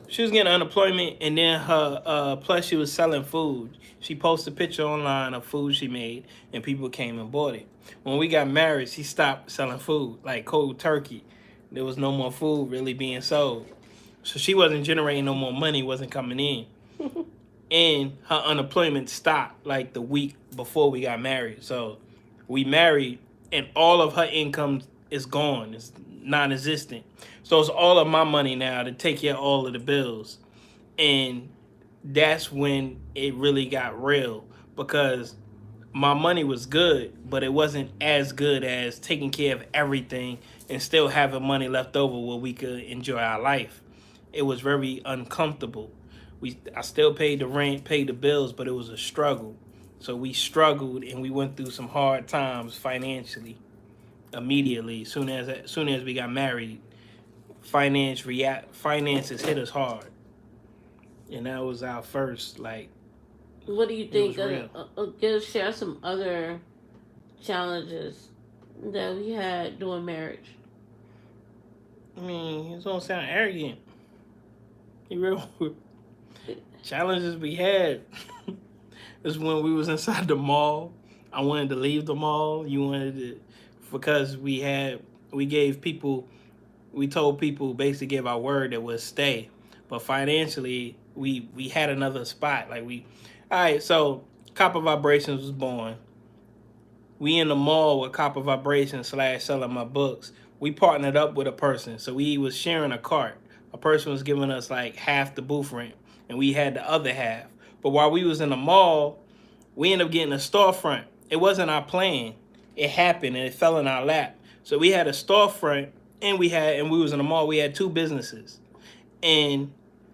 She was getting unemployment, and then her plus she was selling food. She posted a picture online of food she made, and people came and bought it. When we got married, she stopped selling food, like cold turkey. There was no more food really being sold, so she wasn't generating no more money, wasn't coming in, and her unemployment stopped like the week before we got married. So we married, and all of her income is gone. It's non-existent. So it's all of my money now to take care of all of the bills. And that's when it really got real, because my money was good, but it wasn't as good as taking care of everything and still having money left over where we could enjoy our life. It was very uncomfortable. I still paid the rent, paid the bills, but it was a struggle. So we struggled, and we went through some hard times financially immediately. Soon as we got married, finances hit us hard, and that was our first like. What do you It was think? real. Just share some other challenges that we had during marriage. I mean, it's gonna sound arrogant. You real challenges we had is when we was inside the mall. I wanted to leave the mall. You wanted to, because we gave people, we told people, basically gave our word that we'll stay, but financially we had another spot. Like we, all right. So Copper Vibrations was born. We in the mall with Copper Vibrations / selling my books. We partnered up with a person, so we was sharing a cart. A person was giving us like half the booth rent, and we had the other half. But while we was in the mall, we ended up getting a storefront. It wasn't our plan. It happened, and it fell in our lap. So we had a storefront, and we was in the mall. We had two businesses, and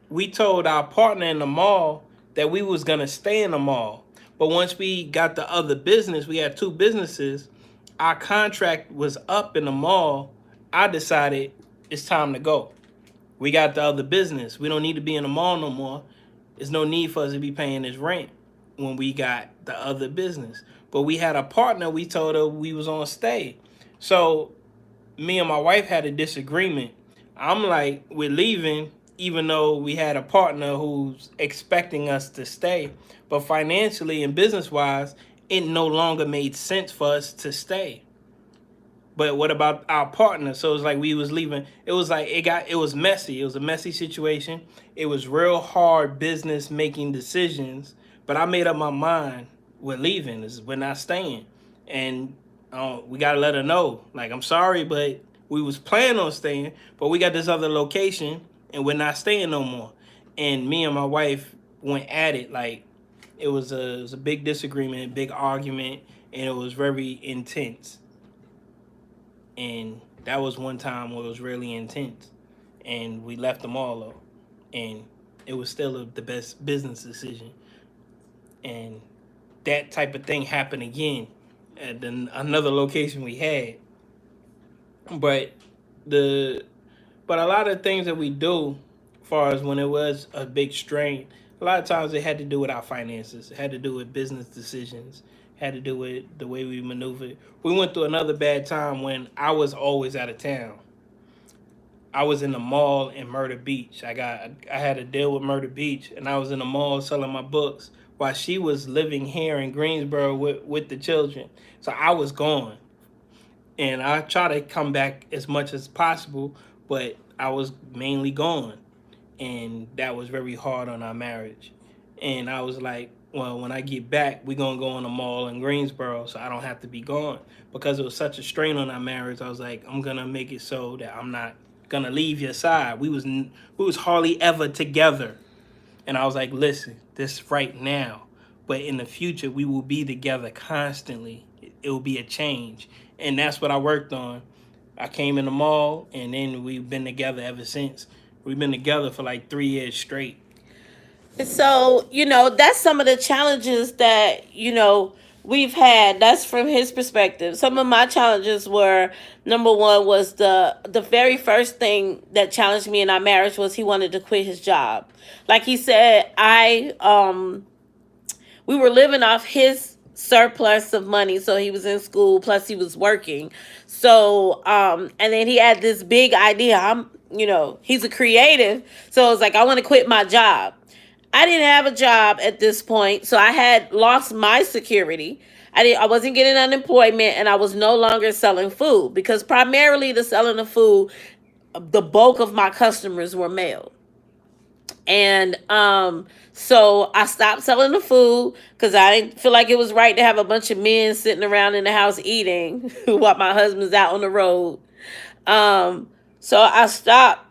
we told our partner in the mall that we was gonna stay in the mall. But once we got the other business, we had two businesses. Our contract was up in the mall. I decided it's time to go. We got the other business. We don't need to be in the mall no more. There's no need for us to be paying this rent when we got the other business. But we had a partner. We told her we was on stay. So me and my wife had a disagreement. I'm like, we're leaving, even though we had a partner who's expecting us to stay. But financially and business wise, it no longer made sense for us to stay. But what about our partner? So it's like we was leaving. It was like it was messy. It was a messy situation. It was real hard business making decisions. But I made up my mind. We're leaving. We're not staying. And we gotta let her know. Like, I'm sorry, but we was planning on staying, but we got this other location, and we're not staying no more. And me and my wife went at it. Like, it was a big disagreement, big argument, and it was very intense. And that was one time where it was really intense, and we left the mall though, and it was still the best business decision. And that type of thing happened again at another location we had. But the but a lot of things that we do, as far as when it was a big strain, a lot of times it had to do with our finances. It had to do with business decisions. It had to do with the way we maneuvered. We went through another bad time when I was always out of town. I was in the mall in Myrtle Beach. I had a deal with Myrtle Beach, and I was in the mall selling my books while she was living here in Greensboro with the children. So I was gone, and I try to come back as much as possible, but I was mainly gone, and that was very hard on our marriage. And I was like, well, when I get back, we're gonna go in the mall in Greensboro, so I don't have to be gone, because it was such a strain on our marriage. I was like, I'm gonna make it so that I'm not gonna leave your side. We was hardly ever together, and I was like, listen, this right now, but in the future we will be together constantly. It will be a change, and that's what I worked on. I came in the mall, and then we've been together ever since. We've been together for like 3 years straight. So, that's some of the challenges that, we've had. That's from his perspective. Some of my challenges were, number one was the very first thing that challenged me in our marriage was he wanted to quit his job. Like he said, we were living off his surplus of money, so he was in school plus he was working. So and then he had this big idea. he's a creative. So it's like, I want to quit my job. I didn't have a job at this point, so I had lost my security. I wasn't getting unemployment, and I was no longer selling food, because primarily the selling of food, the bulk of my customers were male. And so I stopped selling the food because I didn't feel like it was right to have a bunch of men sitting around in the house eating while my husband's out on the road. So I stopped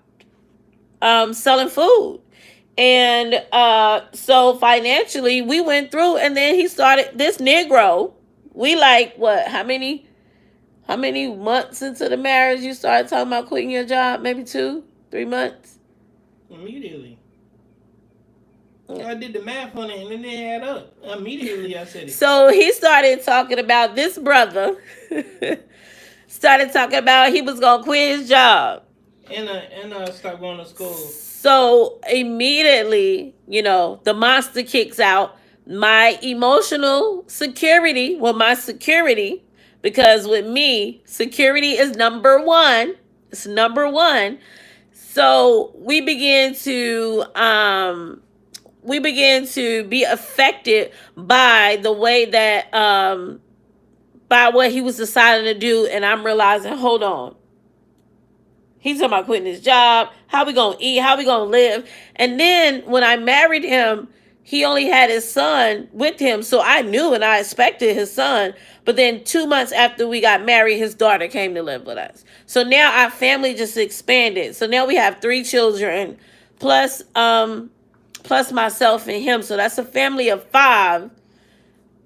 selling food. And so financially we went through, and then he started this Negro. We like, what, how many months into the marriage you started talking about quitting your job? Maybe 2-3 months? Immediately. I did the math on it and it didn't add up. Immediately I said it. So he started talking about, this brother started talking about he was gonna quit his job. And stop going to school. So immediately, the monster kicks out. My emotional security, my security, because with me, security is number one. It's number one. So we began to be affected by the way that by what he was deciding to do. And I'm realizing, hold on, he's talking about quitting his job. How we gonna eat? How we gonna live? And then when I married him, he only had his son with him, so I knew and I expected his son. But then 2 months after we got married, his daughter came to live with us. So now our family just expanded. So now we have 3 children, plus myself and him. So that's a family of 5.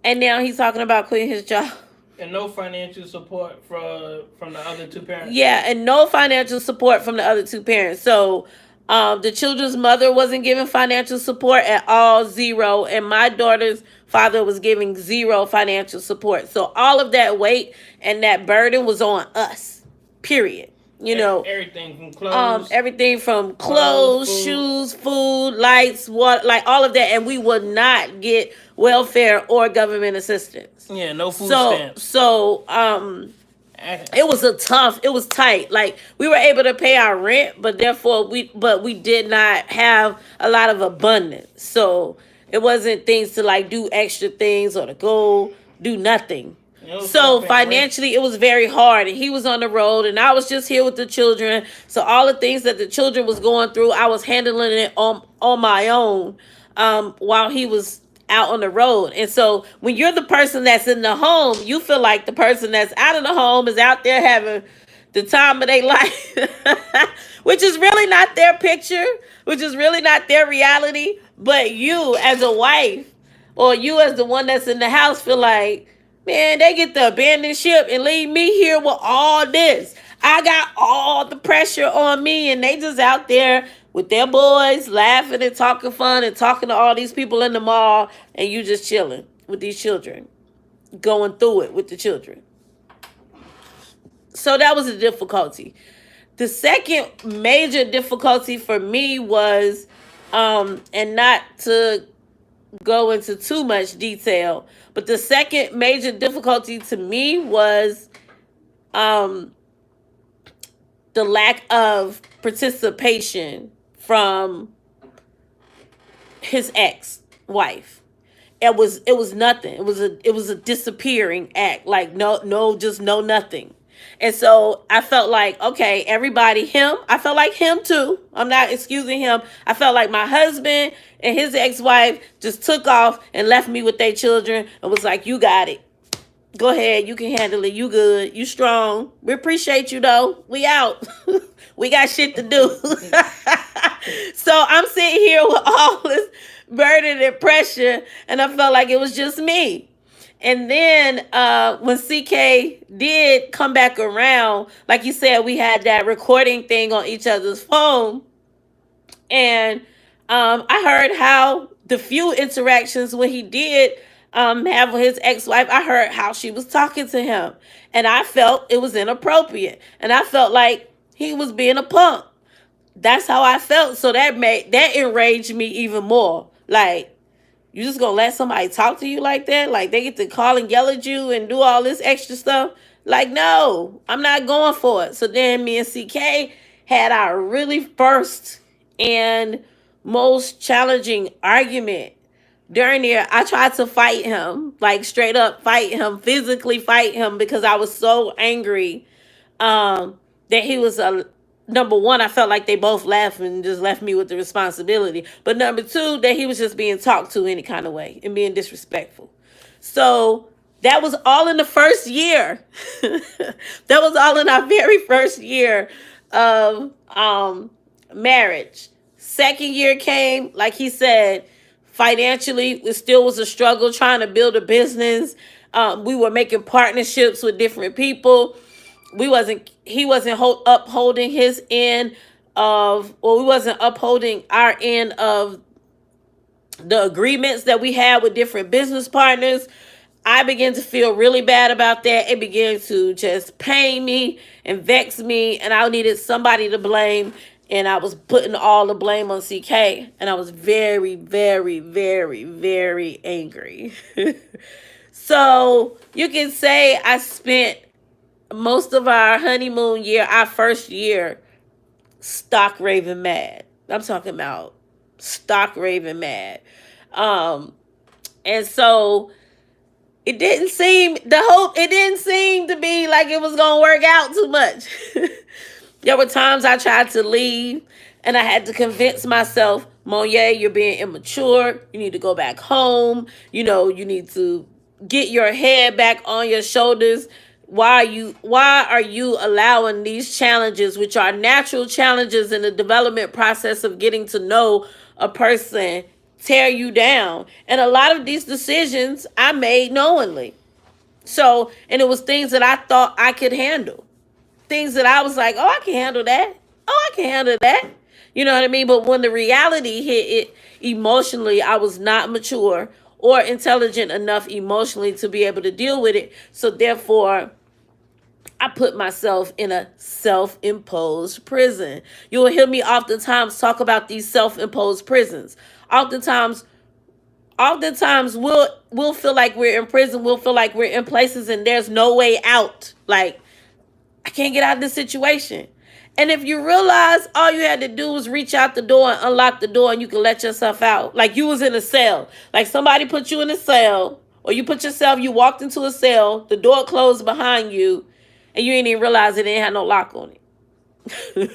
And now he's talking about quitting his job. And no financial support from the other 2 parents. Yeah, and no financial support from the other 2 parents. So the children's mother wasn't giving financial support at all, 0. And my daughter's father was giving 0 financial support. So all of that weight and that burden was on us, period. Everything from clothes. Everything from clothes, food. shoes, food, lights, water, like all of that. And we would not get welfare or government assistance. Yeah, no food stamps. So it was tight. Like, we were able to pay our rent, but we did not have a lot of abundance. So it wasn't things to like do extra things or to go do nothing. So financially it was very hard, and he was on the road and I was just here with the children. So all the things that the children was going through, I was handling it on my own while he was out on the road. And so when you're the person that's in the home, you feel like the person that's out of the home is out there having the time of their life, which is really not their picture, which is really not their reality. But you as a wife, or you as the one that's in the house, feel like, man, they get to abandon ship and leave me here with all this. I got all the pressure on me, and they just out there with their boys, laughing and talking fun and talking to all these people in the mall, and you just chilling with these children, going through it with the children. So that was a difficulty. The second major difficulty for me was, and not to go into too much detail, but the second major difficulty to me was the lack of participation from his ex-wife. It was nothing. It was a disappearing act. Like just no nothing. And so I felt like, okay, everybody, I felt like him too. I'm not excusing him. I felt like my husband and his ex-wife just took off and left me with their children and was like, you got it. Go ahead. You can handle it. You good. You strong. We appreciate you though. We out. We got shit to do. So I'm sitting here with all this burden and pressure, and I felt like it was just me. And then when CK did come back around, like you said, we had that recording thing on each other's phone. And I heard how the few interactions when he did have with his ex-wife, I heard how she was talking to him. And I felt it was inappropriate. And I felt like he was being a punk. That's how I felt. So that enraged me even more. Like, you just gonna let somebody talk to you like that? Like, they get to call and yell at you and do all this extra stuff? Like, no, I'm not going for it. So then me and CK had our really first and most challenging argument. During there, I tried to fight him, like straight up fight him, physically fight him, because I was so angry that he was a number one. I felt like they both left and just left me with the responsibility. But number two, that he was just being talked to any kind of way and being disrespectful. So that was all in the first year. That was all in our very first year of marriage. Second year came, like he said, financially, it still was a struggle trying to build a business. We were making partnerships with different people. He wasn't upholding his end of, or we wasn't upholding our end of the agreements that we had with different business partners. I began to feel really bad about that. It began to just pain me and vex me, and I needed somebody to blame. And I was putting all the blame on CK, and I was very, very, very, very angry. So you can say I spent most of our honeymoon year, our first year, stock raving mad. I'm talking about stock raving mad. And so it didn't seem to be like it was gonna work out too much. There were times I tried to leave and I had to convince myself, Monier, you're being immature. You need to go back home. You need to get your head back on your shoulders. Why are you allowing these challenges, which are natural challenges in the development process of getting to know a person, tear you down? And a lot of these decisions I made knowingly. So, and it was things that I thought I could handle. Things that I was like, oh, I can handle that. Oh, I can handle that. You know what I mean? But when the reality hit it emotionally, I was not mature or intelligent enough emotionally to be able to deal with it. So therefore, I put myself in a self-imposed prison. You'll hear me oftentimes talk about these self-imposed prisons. Oftentimes we'll feel like we're in prison. We'll feel like we're in places and there's no way out. Like, I can't get out of this situation. And if you realize all you had to do was reach out the door and unlock the door and you can let yourself out. Like you was in a cell. Like somebody put you in a cell, or you walked into a cell, the door closed behind you, and you didn't even realize it didn't have no lock on it.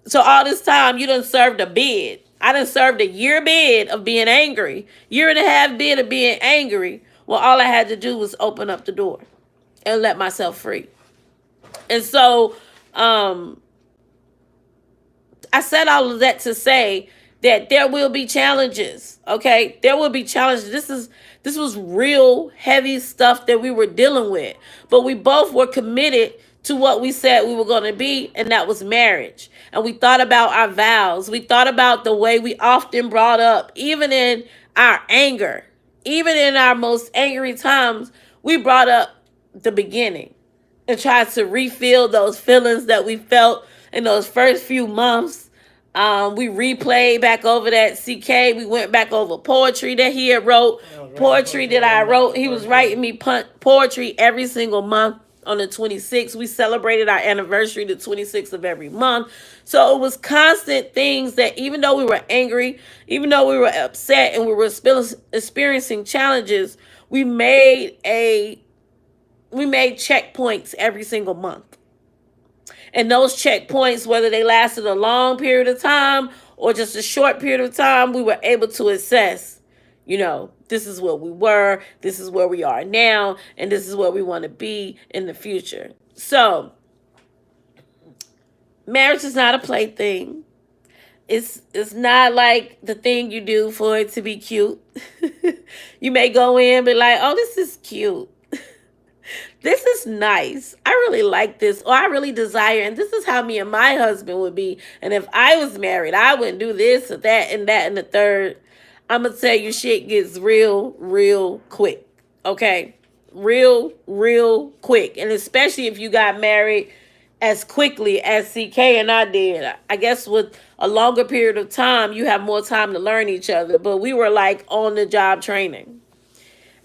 So all this time you done served a bid. I done served a year bid of being angry. Year and a half bid of being angry. Well, all I had to do was open up the door and let myself free. And so I said all of that to say that there will be challenges, okay? There will be challenges. This was real heavy stuff that we were dealing with. But we both were committed to what we said we were going to be, and that was marriage. And we thought about our vows. We thought about the way we often brought up, even in our anger, even in our most angry times, we brought up the beginning and tried to refill those feelings that we felt in those first few months. We replayed back over that CK. We went back over poetry that he had wrote, poetry that I wrote. He was writing me poetry every single month. On the 26th, we celebrated our anniversary the 26th of every month. So it was constant things that even though we were angry, even though we were upset and we were experiencing challenges, we made checkpoints every single month. And those checkpoints, whether they lasted a long period of time or just a short period of time, we were able to assess, this is where we were, this is where we are now, and this is where we want to be in the future. So, marriage is not a plaything. It's not like the thing you do for it to be cute. You may go in and be like, oh, this is cute. This is nice. I really like this, or I really desire, and this is how me and my husband would be. And if I was married, I wouldn't do this or that and that and the third. I'm going to tell you, shit gets real, real quick. Okay? Real, real quick. And especially if you got married as quickly as CK and I did. I guess with a longer period of time, you have more time to learn each other. But we were like on the job training.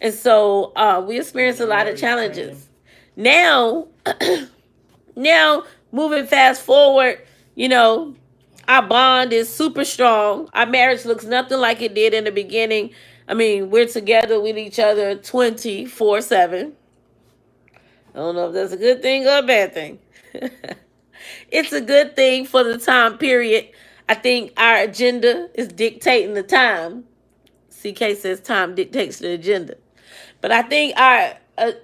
And so we experienced a lot of challenges. Now, moving fast forward, You know, our bond is super strong. Our marriage looks nothing like it did in the beginning. I mean, we're together with each other 24/7. I don't know if that's a good thing or a bad thing. It's a good thing for the time period. I think our agenda is dictating the time. CK says time dictates the agenda. But I think our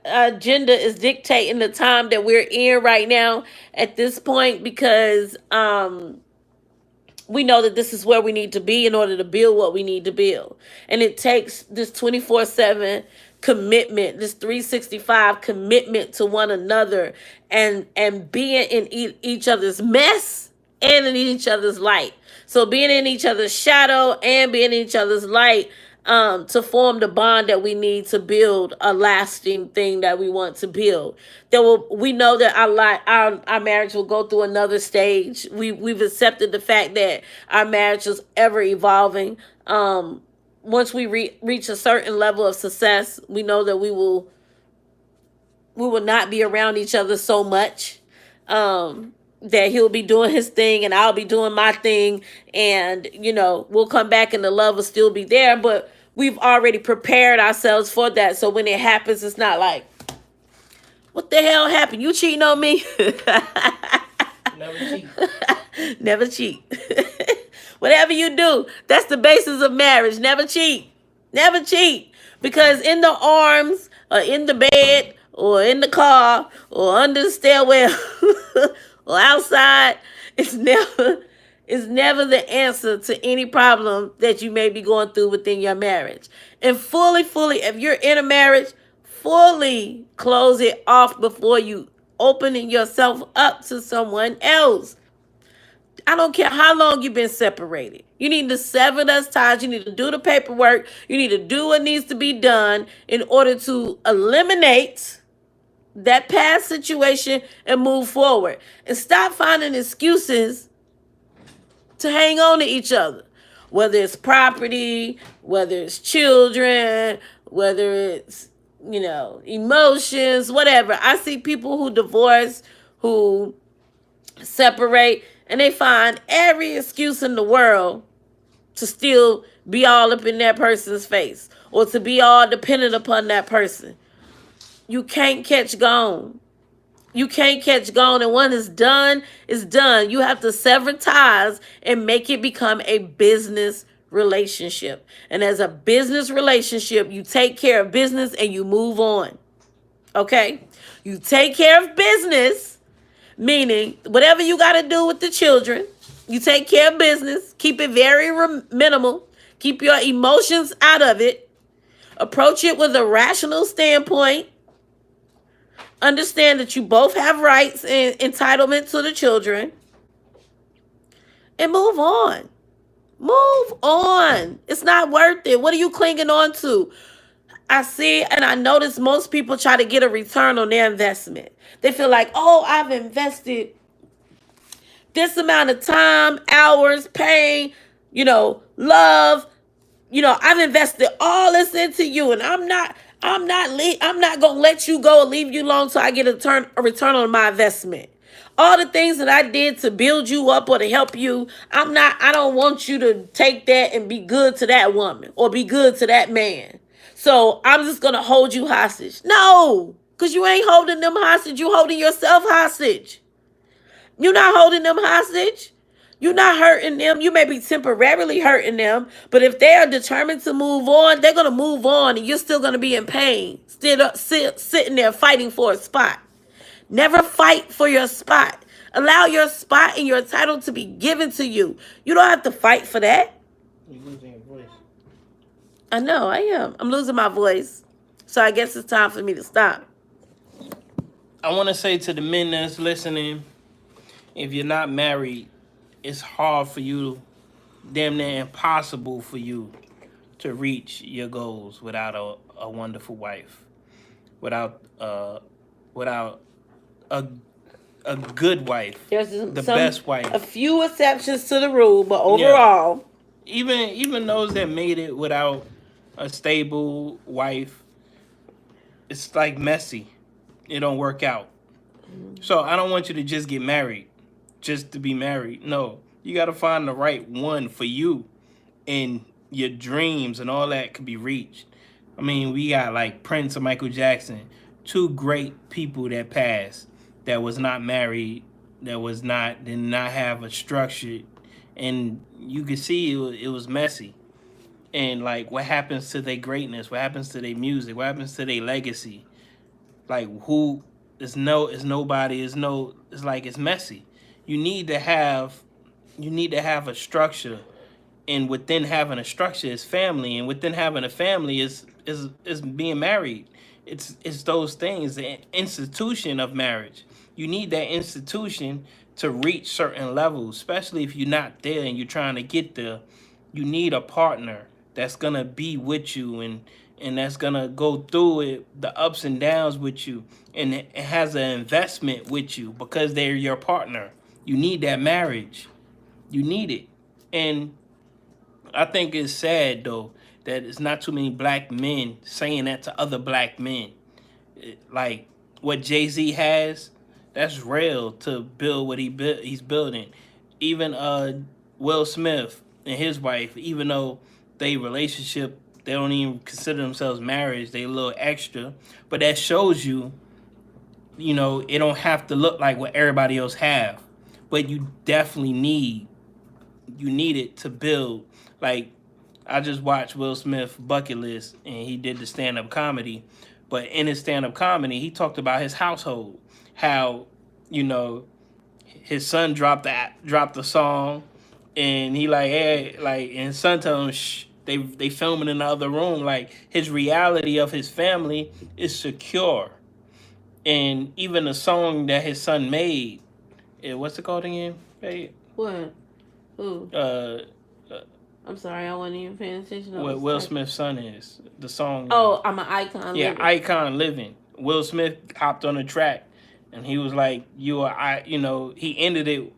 agenda is dictating the time that we're in right now at this point because we know that this is where we need to be in order to build what we need to build. And it takes this 24/7 commitment, this 365 commitment to one another and being in each other's mess and in each other's light. So being in each other's shadow and being in each other's light to form the bond that we need to build a lasting thing that we want to build. We know that our marriage will go through another stage. We've accepted the fact that our marriage is ever evolving. Once we reach a certain level of success, we know that we will not be around each other so much. That he'll be doing his thing and I'll be doing my thing, and we'll come back and the love will still be there, but we've already prepared ourselves for that. So when it happens, it's not like, what the hell happened? You cheating on me? Never cheat. Never cheat. Whatever you do, that's the basis of marriage. Never cheat. Never cheat. Because in the arms or in the bed or in the car or under the stairwell or outside, it's never the answer to any problem that you may be going through within your marriage. And fully, if you're in a marriage, fully close it off before you opening yourself up to someone else. I don't care how long you've been separated. You need to sever those ties. You need to do the paperwork. You need to do what needs to be done in order to eliminate that past situation and move forward. And stop finding excuses to hang on to each other. Whether it's property, whether it's children, whether it's, emotions, whatever. I see people who divorce, who separate, and they find every excuse in the world to still be all up in that person's face or to be all dependent upon that person. You can't catch gone. You can't catch gone, and when it's done, it's done. You have to sever ties and make it become a business relationship. And as a business relationship, you take care of business and you move on. Okay? You take care of business, meaning whatever you got to do with the children, you take care of business, keep it very minimal, keep your emotions out of it, approach it with a rational standpoint, understand that you both have rights and entitlement to the children, and move on. Move on. It's not worth it. What are you clinging on to? I see and I notice most people try to get a return on their investment. They feel like, oh, I've invested this amount of time, hours, pain, love. I've invested all this into you, and I'm not gonna let you go or leave you alone till I get a return on my investment. All the things that I did to build you up or to help you, I don't want you to take that and be good to that woman or be good to that man. So I'm just gonna hold you hostage. No, because you ain't holding them hostage, you holding yourself hostage. You're not holding them hostage. You're not hurting them. You may be temporarily hurting them, but if they are determined to move on, they're going to move on, and you're still going to be in pain, still sitting there fighting for a spot. Never fight for your spot. Allow your spot and your title to be given to you. You don't have to fight for that. You're losing your voice. I know, I am. I'm losing my voice, so I guess it's time for me to stop. I want to say to the men that's listening, if you're not married, it's hard for you, damn near impossible for you to reach your goals without a wonderful wife, without a good wife, There's the best wife. A few exceptions to the rule, but overall, even those that made it without a stable wife, it's like messy. It don't work out. So I don't want you to just get married. just to be married. No, you got to find the right one for you, and your dreams and all that could be reached. I mean, we got like Prince and Michael Jackson, two great people that passed, that was not married, that did not have a structure, and you could see it was messy. And like, what happens to their greatness? What happens to their music? What happens to their legacy? Like, who is nobody? It's like it's messy. You need to have a structure, and within having a structure is family, and within having a family is being married. It's those things, the institution of marriage. You need that institution to reach certain levels, especially if you're not there and you're trying to get there. You need a partner that's gonna be with you, and that's gonna go through it, the ups and downs with you, and it has an investment with you because they're your partner. You need that marriage. You need it. And I think it's sad though that it's not too many black men saying that to other black men. Like what Jay-Z has, that's real to build what he's building. Even Will Smith and his wife, even though they relationship, they don't even consider themselves marriage, they a little extra. But that shows you, it don't have to look like what everybody else have. But you definitely need it to build. Like, I just watched Will Smith Bucket List, and he did the stand-up comedy. But in his stand-up comedy, he talked about his household, how his son dropped the song, and he like, hey, like, and his son told him, shh, they filming in the other room. Like, his reality of his family is secure. And even the song that his son made, what's it called again? Hey, What? Who? I'm sorry, I wasn't even paying attention. What Will Smith's son is. The song. Oh, I'm an icon. Yeah, living. Icon living. Will Smith hopped on the track, and he was like, he ended it.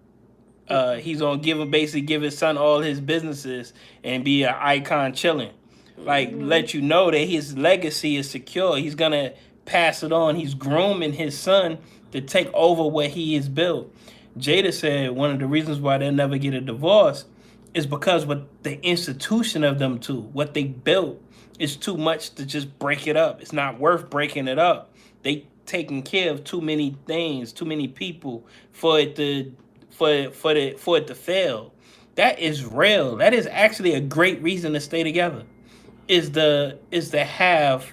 He's gonna basically give his son all his businesses and be an icon chilling. Like, let you know that his legacy is secure. He's gonna pass it on. He's grooming his son to take over what he has built. Jada said one of the reasons why they'll never get a divorce is because what the institution of them two, what they built, is too much to just break it up. It's not worth breaking it up. They taking care of too many things, too many people for it to fail. That is real. That is actually a great reason to stay together. Is to have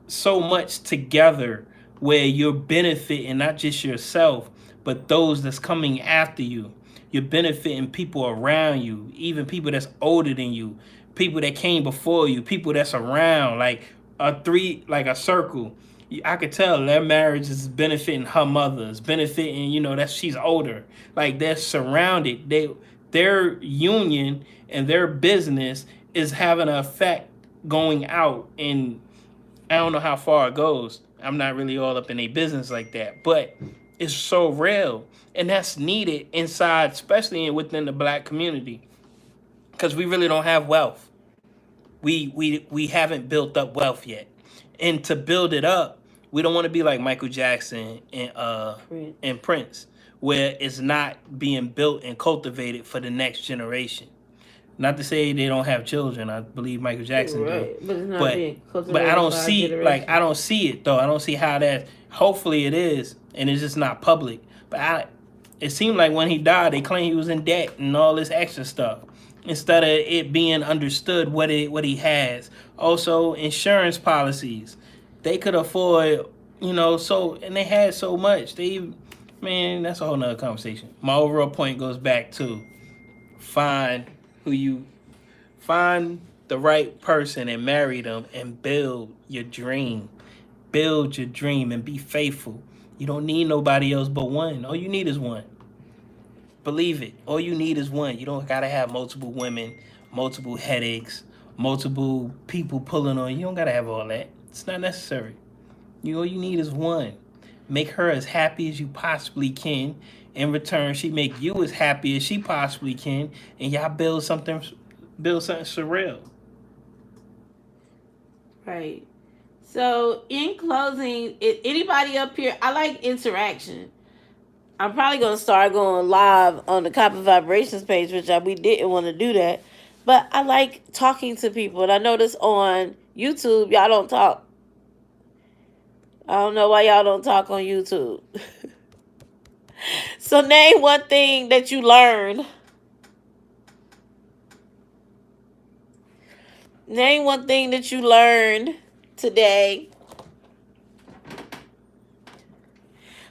so much together where you're benefiting not just yourself, but those that's coming after you. You're benefiting people around you, even people that's older than you, people that came before you, people that's around, like a circle. I could tell their marriage is benefiting her mother, it's benefiting, that she's older. Like, they're surrounded. Their union and their business is having an effect going out, and I don't know how far it goes. I'm not really all up in a business like that, but it's so real, and that's needed inside, especially within the black community, because we really don't have wealth. We haven't built up wealth yet, and to build it up, we don't want to be like Michael Jackson and Prince, where it's not being built and cultivated for the next generation. Not to say they don't have children. I believe Michael Jackson right. do. But it's not being cultivated. But I don't see it though. I don't see how that. Hopefully it is, and it's just not public. But it seemed like when he died, they claimed he was in debt and all this extra stuff, instead of it being understood what he has. Also, insurance policies, they could afford, and they had so much. That's a whole nother conversation. My overall point goes back to find the right person and marry them and build your dream. Build your dream and be faithful. You don't need nobody else but one. All you need is one. Believe it. All you need is one. You don't gotta have multiple women, multiple headaches, multiple people pulling on you. You don't gotta have all that. It's not necessary. All you need is one. Make her as happy as you possibly can. In return, she make you as happy as she possibly can, and y'all build something surreal. Right. So, in closing, anybody up here, I like interaction. I'm probably gonna start going live on the Copper Vibrations page, which we didn't want to do that. But I like talking to people, and I notice on YouTube y'all don't talk. I don't know why y'all don't talk on YouTube. So name one thing that you learned. Name one thing that you learned today.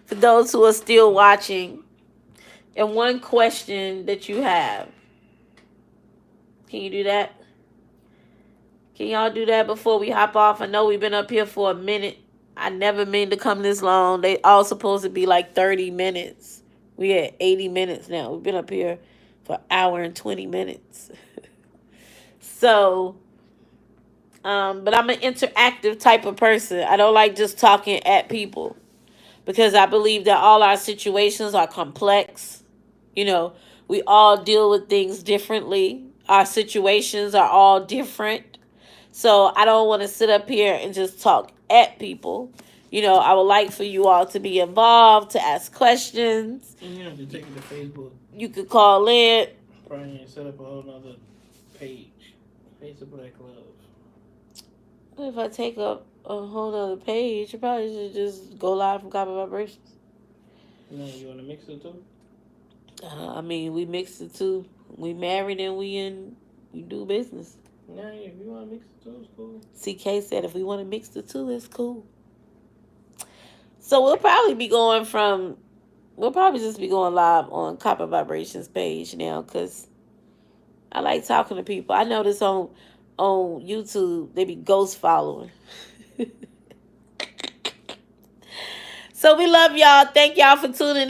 For those who are still watching, and one question that you have. Can you do that? Can y'all do that before we hop off? I know we've been up here for a minute. I never mean to come this long. They all supposed to be like 30 minutes. We at 80 minutes now. We've been up here for an hour and 20 minutes. So, but I'm an interactive type of person. I don't like just talking at people because I believe that all our situations are complex. You know, we all deal with things differently. Our situations are all different. So I don't want to sit up here and just talk at people. You know, I would like for you all to be involved, to ask questions. You have to take it to Facebook. You could call in. Brian, set up a whole nother page. Face of Black Love. If I take up a whole nother page, you probably should just go live from Copper Vibrations. No, you want to mix it too? I mean, we mixed the two. We married and we do business. No, if you want to mix the two, it's cool. CK said if we want to mix the two, it's cool. So we'll probably just be going live on Copper Vibrations page now because I like talking to people. I notice on YouTube they be ghost following. So we love y'all. Thank y'all for tuning in.